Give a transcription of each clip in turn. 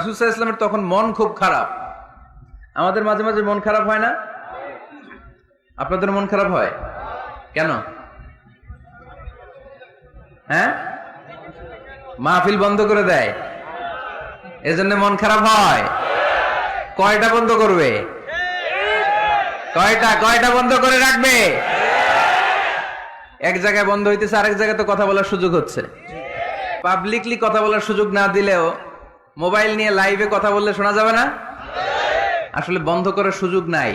রাসূল সাল্লাল্লাহু আলাইহি ওয়াসাল্লামের তখন মন খুব খারাপ। আমাদের মাঝে মাঝে মন খারাপ হয় না? আপনাদের মন খারাপ হয় কেন? হ্যাঁ, মাহফিল বন্ধ করে দেয়, এজন্য মন খারাপ হয়। কয়টা বন্ধ করবে? কয়টা বন্ধ করে রাখবে? এক জায়গায় বন্ধ হইতেছে, আরেক জায়গায় তো কথা বলার সুযোগ হচ্ছে। পাবলিকলি কথা বলার সুযোগ না দিলেও মোবাইল নিয়ে লাইভে কথা বললে শোনা যাবে না? আসলে বন্ধ করার সুযোগ নাই।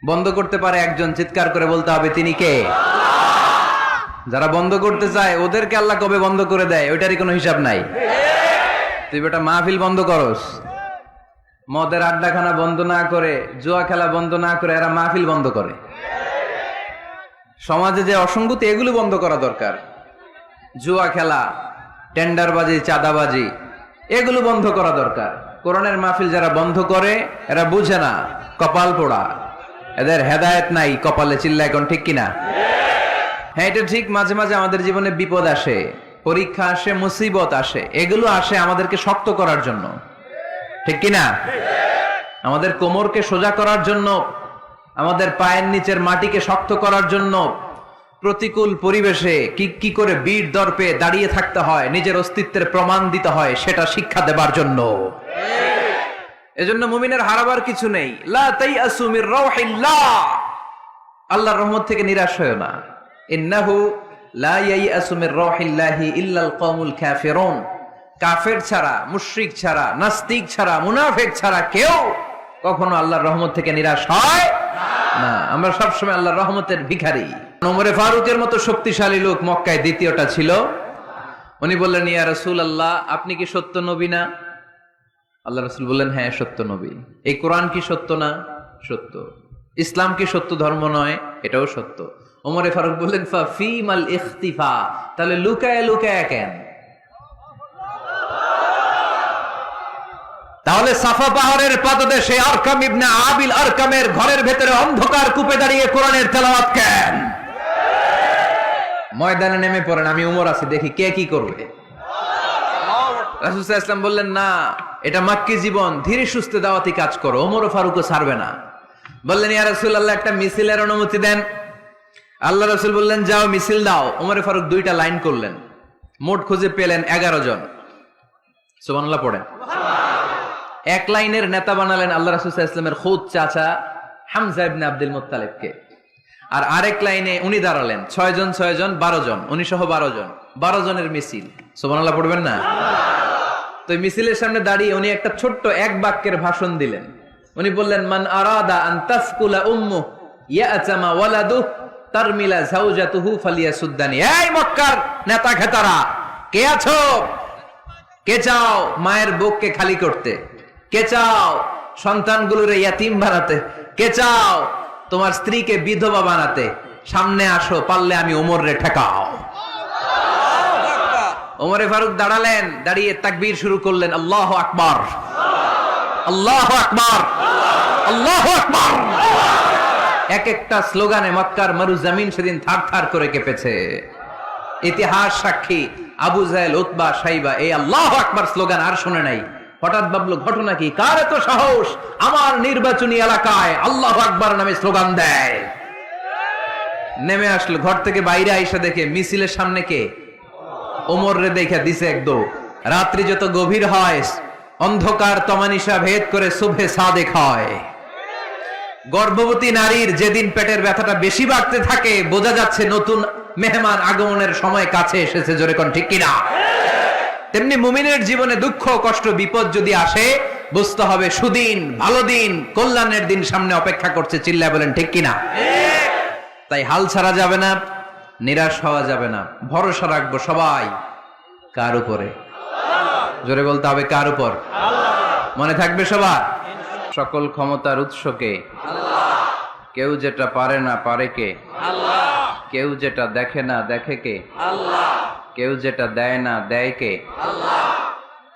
বন্ধ করতে পারে একজন, চিৎকার করে বলতে হবে তিনি কে? যারা বন্ধ করতে চায় ওদেরকে আল্লাহ কবে বন্ধ করে দেয় ওইটারই কোনো হিসাব নাই। তুই বেটা মাহফিল বন্ধ করস, মদের আড্ডাখানা বন্ধ না করে, জুয়া খেলা বন্ধ না করে এরা মাহফিল বন্ধ করে। সমাজে যে অসঙ্গতি এগুলো বন্ধ করা দরকার। জুয়া খেলা, টেন্ডারবাজি, চাঁদাবাজি এগুলো বন্ধ করা দরকার। কোরআনের মাহফিল যারা বন্ধ করে এরা বুঝে না, কপাল পোড়া, এদের হেদায়েত নাই কপালে। চিল্লা এখন ঠিক কিনা? হ্যাঁ, এটা ঠিক। মাঝে মাঝে আমাদের জীবনে বিপদ আসে, পরীক্ষা আসে, মুসিবত আসে, এগুলো আসে আমাদেরকে শক্ত করার জন্য, ঠিক কিনা? আমাদের কোমরকে সোজা করার জন্য, আমাদের পায়ের নিচের মাটিকে শক্ত করার জন্য, প্রতিকূল পরিবেশে কি করে বীর দর্পে দাঁড়িয়ে থাকতে হয়, নিজের অস্তিত্বের প্রমাণ দিতে হয়, সেটা শিক্ষা দেবার জন্য। এজন্য মুমিনের হারাবার কিছু নেই। লা তাইয়াসু মির রাউহিল্লাহ, আল্লাহর রহমত থেকে নিরাশ হয়ো না। ইন্নাহু লা ইয়াইয়াসু মির রাউহিল্লাহি ইল্লাল কওমুল কাফিরুন, কাফের ছাড়া, মুশরিক ছাড়া, নাস্তিক ছাড়া, মুনাফিক ছাড়া কেউ কখনো আল্লাহর রহমত থেকে নিরাশ হয় না। আমরা সবসময় আল্লাহর রহমতের ভিখারি। ওমরে ফারুকের মতো শক্তিশালী লোক মক্কায় দ্বিতীয়টা ছিল। উনি বললেন, ইয়া রাসূলুল্লাহ, আপনি কি সত্য নবী না? আল্লাহ রাসূল বললেন, হ্যাঁ সত্য নবী। এই কোরআন কি সত্য না? সত্য। ইসলাম কি সত্য ধর্ম নয়? এটাও সত্য। ওমরে ফারুক বললেন, ফা ফীমাল ইখতিফা, তাহলে লুকায় লুকায় কেন? তাহলে সাফা পাহাড়ের পাদদেশে আরকাম ইবনে আবিল আরকামের ঘরের ভেতরে অন্ধকার কূপে দাঁড়িয়ে কোরআনের তেলাওয়াত কেন? ময়দানে নেমে পড়েন, আমি উমর আছি, দেখি কে কি করবে। রাসূল সাল্লাল্লাহু আলাইহি ওয়াসাল্লাম বললেন, না, এটা মাক্কি জীবন, ধীরে সুস্থে দাওয়াতি কাজ করো। ওমর ও ফারুকও ছাড়বে না। বললেন, ইয়া রাসূলুল্লাহ, একটা মিছিলের অনুমতি দেন। আল্লাহ রাসূল বললেন, যাও মিছিল দাও। ওমর ফারুক দুইটা লাইন করলেন, মোট খুঁজে পেলেন 11 জন। সুবহানাল্লাহ পড়েন। এক লাইনের নেতা বানালেন আল্লাহ রাসূল সাল্লাল্লাহু আলাইহি ওয়াসাল্লামের খুদ চাচা হামজা ইবনে আব্দুল মুত্তালিবকে। আর আরেক লাইনে উনি দাঁড়ালেন 6 জন 6 জন 12 জন, উনি সহ 12 জন, 12 জনের মিছিল। সুবহানাল্লাহ পড়বেন না? তো মিছিলের সামনে দাঁড়িয়ে উনি একটা ছোট্ট এক বাক্যের ভাষণ দিলেন। উনি বললেন, মান আরাদা আন তাসকুলা উম্মু ইয়াতামা ওয়ালাদু তারমিলা যাওজাতুহু ফালিয়াসুদ্দানি। এই মক্কার নেতা খেতারা, কে আছো? কে চাও মায়ের বুককে খালি করতে? কে চাও সন্তানগুলোর ইয়াতিম বানাতে? কে চাও তোমার স্ত্রীকে বিধবা বানাতে? সামনে আসো, পারলে আমি ওমরে ঠেকাও। ওমরে ফারুক দাঁড়ালেন, দাঁড়িয়ে তাকবীর শুরু করলেন, আল্লাহু আকবার, আল্লাহু আকবার, আল্লাহু আকবার। এক একটা স্লোগানে মক্কার মরু জমিন সেদিন থার থার করে কেঁপেছে। ইতিহাস সাক্ষী, আবু জাহেল, উতবা, সাইবা এই আল্লাহু আকবার স্লোগান আর শুনে নাই। হঠাৎ ভাবলো, ঘটনা কি? কার এত সাহস আমার নির্বাচনী এলাকায় আল্লাহু আকবার নামে স্লোগান দেয়? নেমে আসলো, ঘর থেকে বাইরে আইসা দেখে মিছিলের সামনে কে? ওমর রে দেখা দিছে একদম। রাত্রি যত গভীর হয়, অন্ধকার তমানিসা ভেদ করে সুবহে সাদেক হয়। গর্ভবতী নারীর যেদিন পেটের ব্যথাটা বেশি বাড়তে থাকে, বোঝা যাচ্ছে নতুন মেহমান আগমনের সময় কাছে এসেছে। জোরে কোন ঠিক কিনা? তেমনি মুমিনের জীবনে দুঃখ, কষ্ট, বিপদ যদি আসে, বুঝতে হবে সুদিন, ভালো দিন, কল্যাণের দিন সামনে অপেক্ষা করছে। চিল্লায় বলেন ঠিক কিনা? তাই হাল ছাড়া যাবে না, নিরাশ হওয়া যাবে না। ভরসা রাখবো সবাই কার উপরে? জোরে বলতে হবে, কার উপর? মনে থাকবে সবার, সকল ক্ষমতার উৎসকে আল্লাহ। কেউ যেটা পারে না পারে কে? আল্লাহ। কেউ যেটা দেখে না দেখে কে? আল্লাহ। কেউ যেটা দেয় না দেয় কে? আল্লাহ।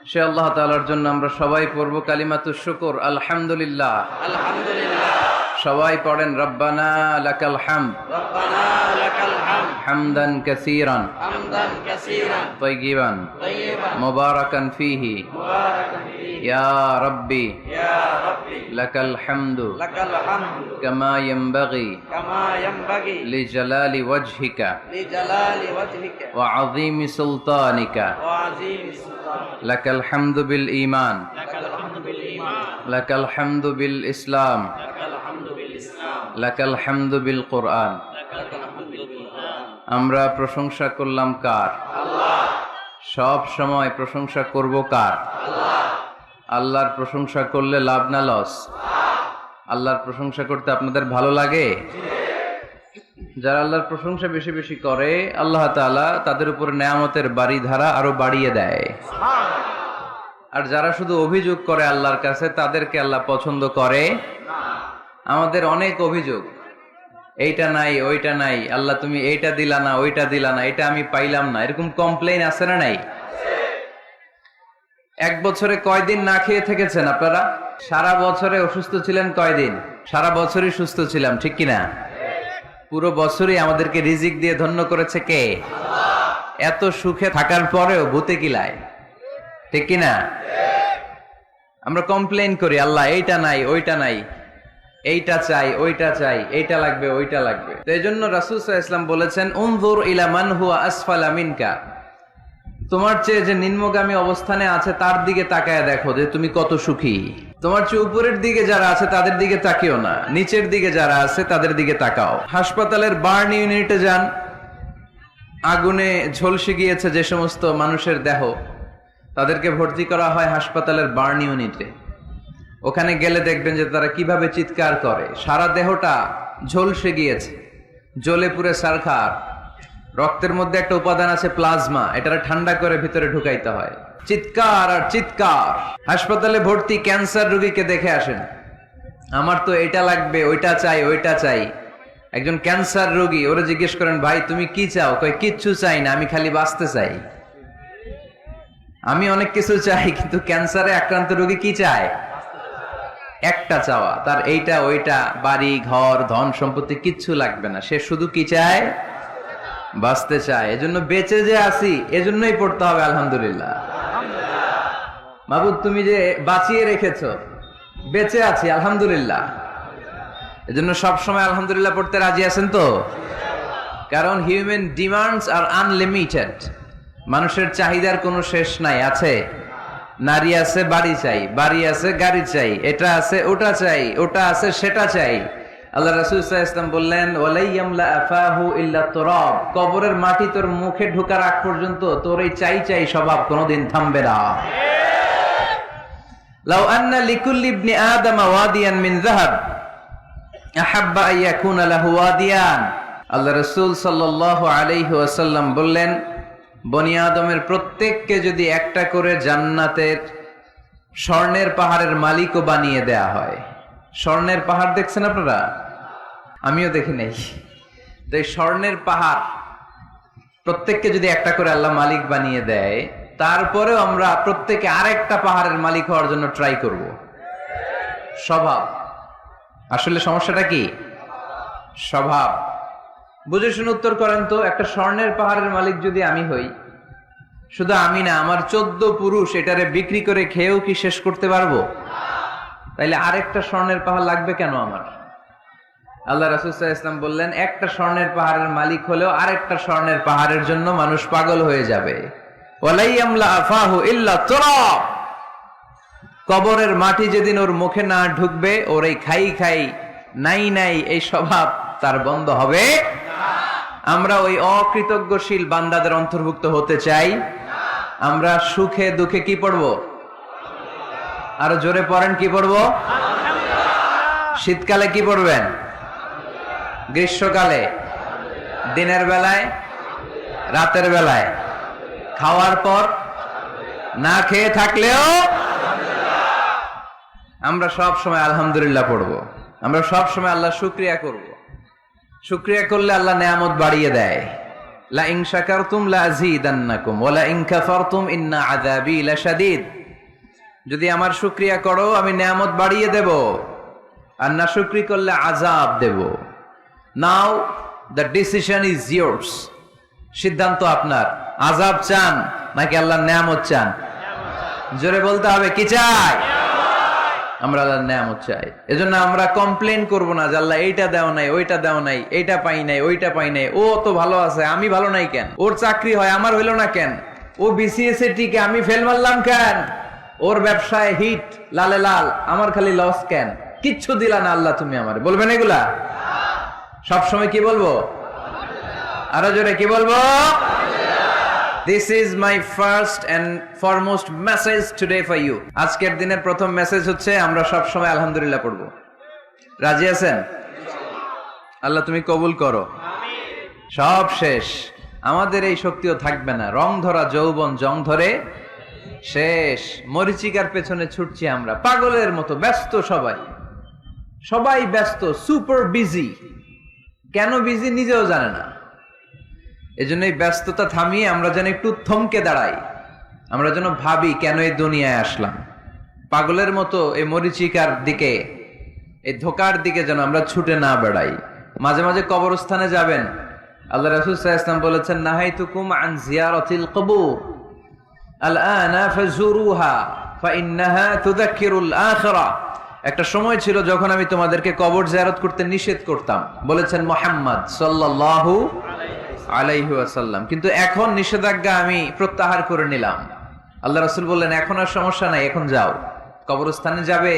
সে আল্লাহ তাআলার জন্য আমরা সবাই পড়ব কালিমাতুশ শুকর, আলহামদুলিল্লাহ। আলহামদুলিল্লাহ। সবাই পড়েন, রব্বানা লাকাল হামদ, রব্বানা লাকাল হামদ, হামদান কাসীরান, হামদান কাসীরান, তাইয়িবান, তাইয়িবান, মুবারাকান ফীহি, মুবারাকান ফীহি, ইয়া রাব্বি ইয়া রাব্বি লাকাল হামদু লাকাল হামদু কামা ইয়ানবাগি কামা ইয়ানবাগি লিজালালি ওয়াজহিকা লিজালালি ওয়াজহিকা ওয়া আযীমি সুলতানিকা ওয়া আযীমি সুলতানিকা লাকাল হামদু বিল ঈমান লাকাল হামদু বিল ঈমান লাকাল হামদু বিল ইসলাম লাকাল হামদু বিল ইসলাম লাকাল হামদু বিল কুরআন। লাকাল হামদু বিল কুরআন। আমরা প্রশংসা করলাম কার? আল্লাহ। সব সময় প্রশংসা করব কার? আল্লাহ। আল্লাহর প্রশংসা করলে লাভ না লস? আল্লাহর প্রশংসা করতে আপনাদের ভালো লাগে? যারা আল্লাহর প্রশংসা বেশি বেশি করে আল্লাহ তাআলা তাদের উপর নেয়ামতের বাড়িধারা আরো বাড়িয়ে দেয়। আর যারা শুধু অভিযোগ করে আল্লাহর কাছে তাদেরকে আল্লাহ পছন্দ করে। আমাদের অনেক অভিযোগ, এইটা নাই ওইটা নাই, আল্লাহ তুমি এইটা দিলা না ওইটা দিলা না, এটা আমি পাইলাম না, এরকম কমপ্লেইন আছে না নাই? এক বছরে কয়দিন না খেয়ে থেকেছেন আপনারা? সারা বছরে অসুস্থ ছিলেন কয়দিন? সারা বছরই সুস্থ ছিলাম, ঠিক কিনা? পুরো বছরই আমাদেরকে রিজিক দিয়ে ধন্য করেছে কে? এত সুখে থাকার পরেও ভূতে কিলায়, ঠিক কিনা? আমরা কমপ্লেইন করি আল্লাহ এইটা নাই ওইটা নাই, এইটা চাই ওইটা চাই, এইটা লাগবে ওইটা লাগবে। তো এই জন্য রাসূল সাল্লাল্লাহু আলাইহি ওয়াসাল্লাম বলেছেন উনজুর ইলা মান হুয়া আসফালা মিনকা, তোমার চেয়ে যে নিম্নগামী অবস্থানে আছে তার দিকে তাকায় দেখো যে তুমি কত সুখী। তোমার চেয়ে উপরের দিকে যারা আছে তাদের দিকে তাকিও না, নিচের দিকে যারা আছে তাদের দিকে তাকাও। হাসপাতালের বার্ন ইউনিটে যান, আগুনে ঝলসে গিয়েছে যে সমস্ত মানুষের দেহ, তাদেরকে ভর্তি করা হয় হাসপাতালের বার্ন ইউনিটে। ওখানে গেলে দেখবেন যে তারা কিভাবে চিৎকার করে, সারা দেহটা ঝলসে গিয়েছে, জ্বলে পুড়ে ছারখার। রক্তের মধ্যে একটা উপাদান আছে প্লাজমা, এটা ঠান্ডা করে ভিতরে ঢুকাইতে হয়। চিৎকার আর চিৎকার। হাসপাতালে ভর্তি ক্যান্সার রোগীকে দেখে আসেন, আমার তো এটা লাগবে ওইটা চাই ওইটা চাই। একজন ক্যান্সার রোগী, ওরা জিজ্ঞেস করেন ভাই তুমি কি চাও? কয় কিচ্ছু চাই না, আমি খালি বাঁচতে চাই। আমি অনেক কিছু চাই, কিন্তু ক্যান্সারে আক্রান্ত রোগী কি চায়? একটা চাওয়া, তার এইটা ওইটা, বাড়ি ঘর ধন সম্পত্তি কিচ্ছু লাগবে না, সে শুধু কি চায়? বাঁচতে চায়। এজন্য বেঁচে যে আছি এজন্যই পড়তে হবে আলহামদুলিল্লাহ। মাবুদ তুমি যে বাঁচিয়ে রেখেছো, বেঁচে আছি আলহামদুলিল্লাহ। এজন্য সবসময় আলহামদুলিল্লাহ পড়তে রাজি আছেন তো? কারণ হিউম্যান ডিমান্ডস আর আনলিমিটেড, মানুষের চাহিদার কোনো শেষ নাই। আছে নারী আছে বাড়ি চাই, বাড়ি আছে গাড়ি চাই, এটা আছে ওটা চাই, ওটা আছে সেটা চাই। আল্লাহ রাসূল সাল্লাল্লাহু আলাইহি ওয়াসাল্লাম বললেন ওয়ালাইয়ামলা আফাহু ইল্লা তুরাব, কবরের মাটি তোর মুখে ঢোকার আগ পর্যন্ত তোর এই চাই চাই স্বভাব কোনোদিন থামবে না। লাউ আন্না লিকুল্লি ইবনি আদম ওয়াদিয়ান মিন যাহাব আহাব্বা আন ইয়াকুনা লাহু ওয়াদিয়ান। আল্লাহ রাসূল সাল্লাল্লাহু আলাইহি ওয়াসাল্লাম বললেন বনি আদমের প্রত্যেককে যদি একটা করে জান্নাতের স্বর্ণের পাহাড়ের মালিকও বানিয়ে দেয়া হয়। স্বর্ণের পাহাড় দেখছেন আপনারা? আমিও দেখি নাই। তো এই স্বর্ণের পাহাড় প্রত্যেককে যদি একটা করে আল্লাহ মালিক বানিয়ে দেয়, তারপরেও আমরা প্রত্যেকে আরেকটা পাহাড়ের মালিক হওয়ার জন্য ট্রাই করব। স্বভাব। আসলে সমস্যাটা কি? স্বভাব। বুঝে শুনে উত্তর করেন তো, একটা স্বর্ণের পাহাড়ের মালিক যদি আমি হই, শুধু আমি না আমার 14 পুরুষ এটারে বিক্রি করে খেয়েও কি শেষ করতে পারবো? তাইলে আরেকটা স্বর্ণের পাহাড় লাগবে কেন আমার? আল্লাহ রাসূল সাল্লাল্লাহু আলাইহি ওয়াসাল্লাম বললেন একটা স্বর্ণের পাহাড়ের মালিক হলেও আরেকটা স্বর্ণের পাহাড়ের জন্য মানুষ পাগল হয়ে যাবে। ওয়ালাইয়ামলা আফাহু ইল্লা তুরাব, কবরের মাটি যেদিন ওর মুখে না ঢুকবে, ওর এই খাই খাই নাই নাই এই স্বভাব তার বন্ধ হবে না। আমরা ওই অকৃতজ্ঞশীল বান্দাদের অন্তর্ভুক্ত হতে চাই। আমরা সুখে দুঃখে কি পড়বো? আরো জোরে পড়েন, কি পড়বো? শীতকালে কি পড়বেন? গ্রীষ্মকালে, দিনের বেলায়, রাতের বেলায়, খাওয়ার পর, না খেয়ে থাকলেও আমরা সব সময় আলহামদুলিল্লাহ পড়বো। আমরা সব সময় আল্লাহ শুকরিয়া করব। শুকরিয়া করলে আল্লাহ নেয়ামত বাড়িয়ে দেয়। লা ইন শাকারতুম লা আযীদান্নাকুম ওয়া লা ইন কাফারতুম ইন্না আযাবী লাশাদীদ। যদি আমার শুকরিয়া করো আমি নেয়ামত বাড়িয়ে দেব, আর না শুকরি করলে আযাব দেব। নাও দ্য ডিসিশন ইজ ইয়ার্স। সিদ্ধান্ত আপনার। আযাব চান নাকি আল্লাহর নেয়ামত চান? জোরে বলতে হবে কি চাই? আমরা আল্লাহর নেয়ামত চাই। এজন্য আমরা কমপ্লেন করব না যে আল্লাহ এইটা দাও নাই, ওইটা দাও নাই, এইটা পাই নাই, ওইটা পাই নাই, ও তো ভালো আছে, আমি ভালো নাই কেন? ওর চাকরি হয়, আমার হইলো না কেন? ও বিসিএস এ টিকে, আমি ফেল মারলাম কেন? ওর ব্যবসায় হিট লালে লাল, আমার খালি লস কেন? কিচ্ছু দিলা না আল্লাহ তুমি আমারে, বলবেন এগুলা? সবসময় কি বলবো? আরো জোরে কি বলবো? This is my first and foremost message today for you. আজকের দিনের প্রথম মেসেজ হচ্ছে আমরা সব সময় আলহামদুলিল্লাহ পড়বো। রাজি আছেন? আল্লাহ তুমি কবুল করো। সব শেষ, আমাদের এই শক্তিও থাকবে না। রং ধরা যৌবন জং ধরে শেষ। মরিচিকার পেছনে ছুটছি আমরা পাগলের মতো, ব্যস্ত সবাই, সবাই ব্যস্ত, সুপার বিজি। কেন বিজি নিজেও জানে না। এজন্য এই ব্যস্ততা থামিয়ে আমরা যেন একটু থমকে দাঁড়াই, আমরা যেন ভাবি কেন এই দুনিয়ায় আসলাম। পাগলের মতো এই মরিচিকার দিকে, এই ধোকার দিকে যেন আমরা ছুটে না বেড়াই। মাঝে মাঝে কবরস্থানে যাবেন। আল্লাহ রাসূল সাল্লাল্লাহু আলাইহি ওয়াসাল্লাম বলেছেন, নাহাইতুকুম আন জিয়ারাতিল কবুর আলআনা ফাজুরুহা ফাইন্নাহা তুযাক্কিরুল আখিরা। একটা সময় ছিল যখন আমি তোমাদেরকে কবর জিয়ারত করতে নিষেধ করতাম, বলেছেন মুহাম্মদ সাল্লাল্লাহু আলাইহি ওয়াসাল্লাম। কিন্তু এখন নিষেধাজ্ঞা আমি প্রত্যাহার করে নিলাম। আল্লাহ রাসূল বললেন, এখন আর সমস্যা নাই, এখন যাও কবরস্থানে যাবে,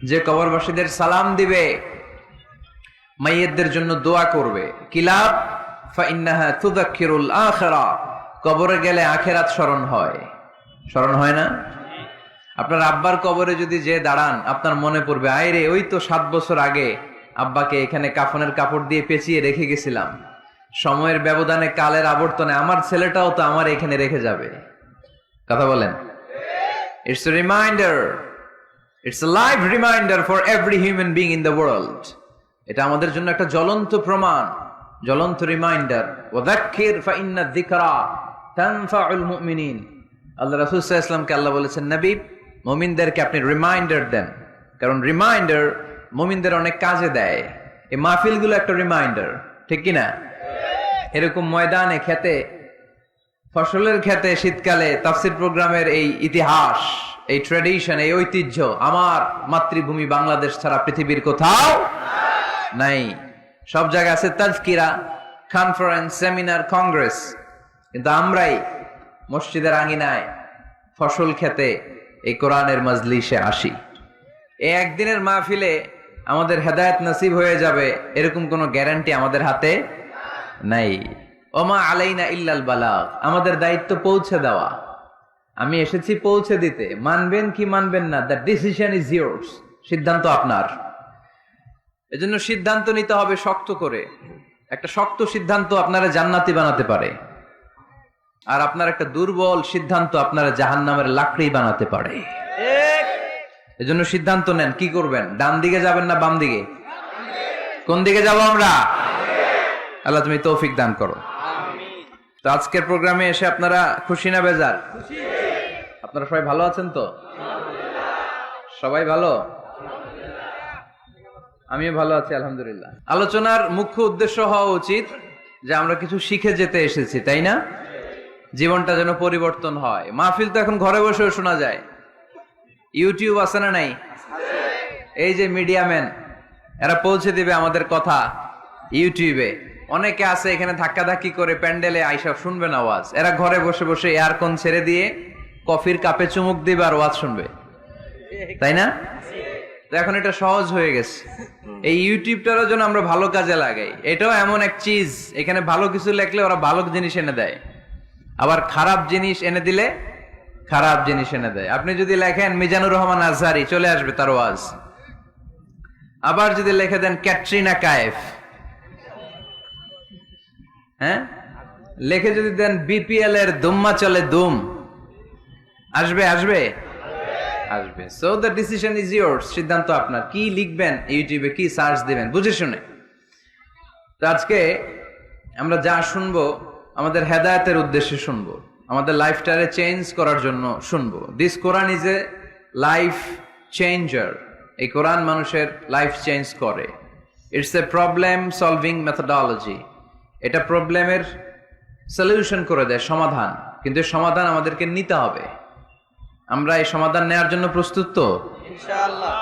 যে কবরবাসীদের সালাম দিবে, মাইয়িতদের জন্য দোয়া করবে। কিলাব ফাইন্নাহা তুযাক্কিরুল আখিরা। কবরে গেলে আখিরাত স্মরণ হয়, স্মরণ হয় না? আপনার আব্বার কবরে যদি যে দাঁড়ান, আপনার মনে পড়বে, আয় রে, ওই তো 7 বছর আগে আব্বাকে এখানে কাফনের কাপড় দিয়ে পেঁচিয়ে রেখে গেছিলাম। সময়ের ব্যবধানে, কালের আবর্তনে আমার ছেলেটাও তো আমার এখানে রেখে যাবে। কথা বলেন? It's a reminder, it's a live reminder for every human being in the world. এটা আমাদের জন্য একটা জ্বলন্ত প্রমাণ, জ্বলন্ত রিমাইন্ডার। ওয়াযাক্কির ফাইন্না যিকরা তানফাউল মুমিনিন। আল্লাহ রাসূল সাল্লাল্লাহু আলাইহি ওয়াসাল্লামকে আল্লাহ বলেছেন, নবী, মুমিনদেরকে আপনি রিমাইন্ডার দেন, কারণ রিমাইন্ডার মুমিনদের অনেক কাজে দেয়। এই মাহফিলগুলো একটা রিমাইন্ডার, ঠিক কি না? এরকম ময়দানে, খেতে, ফসলের খেতে শীতকালে তাফসীর প্রোগ্রামের এই ইতিহাস, এই ট্র্যাডিশন, এই ঐতিহ্য আমার মাতৃভূমি বাংলাদেশ ছাড়া পৃথিবীর কোথাও নাই। সব জায়গায় আছে তাজকিরা, কনফারেন্স, সেমিনার, কংগ্রেস, কিন্তু আমরাই মসজিদের আঙিনায়, ফসল খেতে, এই কোরআনের মজলিসে আসি। এই একদিনের মাহফিলে আমাদের হেদায়েত নসিব হয়ে যাবে এরকম কোনো গ্যারান্টি আমাদের হাতে নাই। ওমা আলাইনা ইল্লাল বালাগ। আমাদের দায়িত্ব পৌঁছে দেওয়া। আমি এসেছি পৌঁছে দিতে। মানবেন কি মানবেন না, দ্য ডিসিশন ইজ ইয়োর্স। সিদ্ধান্ত আপনার। এজন্য সিদ্ধান্ত নিতে হবে শক্ত করে। একটা শক্ত সিদ্ধান্ত আপনারা জান্নাতি বানাতে পারে, আর আপনার একটা দুর্বল সিদ্ধান্ত আপনারা জাহান্নামের লাকড়ি বানাতে পারে। এজন্য সিদ্ধান্ত নেন, কি করবেন? ডান দিকে যাবেন না বাম দিকে? কোন দিকে যাব আমরা? আল্লাহ তুমি তৌফিক দান করো। তো আজকের প্রোগ্রামে এসে আপনারা খুশি না বেজার? আপনারা সবাই ভালো আছেন তো? সবাই ভালো? আমিও ভালো আছি আলহামদুলিল্লাহ। আলোচনার মুখ্য উদ্দেশ্য হওয়া উচিত যে আমরা কিছু শিখে যেতে এসেছি, তাই না? জীবনটা যেন পরিবর্তন হয়। মাহফিল তো এখন ঘরে বসেও শোনা যায়। ইউটিউব আছে না নাই? এই যে মিডিয়াম্যান, এরা পৌঁছে দিবে আমাদের কথা ইউটিউবে। অনেকে আছে এখানে ধাক্কাধাক্কি করে প্যান্ডেলে আইসা শুনবেন আওয়াজ। এরা ঘরে বসে বসে এয়ারকন ছেড়ে দিয়ে কফির কাপে চুমুক দিবে আর ওয়াজ শুনবে, তাই না? তো এখন এটা সহজ হয়ে গেছে। এই ইউটিউবটারও যেন আমরা ভালো কাজে লাগাই। এটাও এমন এক চিজ, এখানে ভালো কিছু লেখলে ওরা ভালো জিনিস এনে দেয়, আবার খারাপ জিনিস এনে দিলে খারাপ জিনিস এনে দেয়। আপনি যদি লেখেন মিজানুর রহমান আজহারি, চলে আসবে তার ওয়াজ। আবার যদি লিখে দেন ক্যাটরিনা কায়েফ, হ্যাঁ, লিখে যদি দেন বিপিএল এর দুম্মা চলে দুম, আসবে আসবে আসবে। So the decision is yours. সিদ্ধান্ত আপনার। কি লিখবেন ইউটিউবে, কি সার্চ দিবেন, বুঝে শুনে। তো আজকে আমরা যা শুনবো আমাদের হেদায়েতের উদ্দেশ্যে শুনবো, আমাদের লাইফটারে চেঞ্জ করার জন্য শুনবো। This Quran is a life changer. এই কোরআন মানুষের লাইফ চেঞ্জ করে। It's a problem solving methodology. এটা প্রবলেমের সলিউশন করে দেয়, সমাধান। কিন্তু সমাধান আমাদেরকে নিতে হবে। আমরা এই সমাধান নেওয়ার জন্য প্রস্তুত তো? ইনশাআল্লাহ।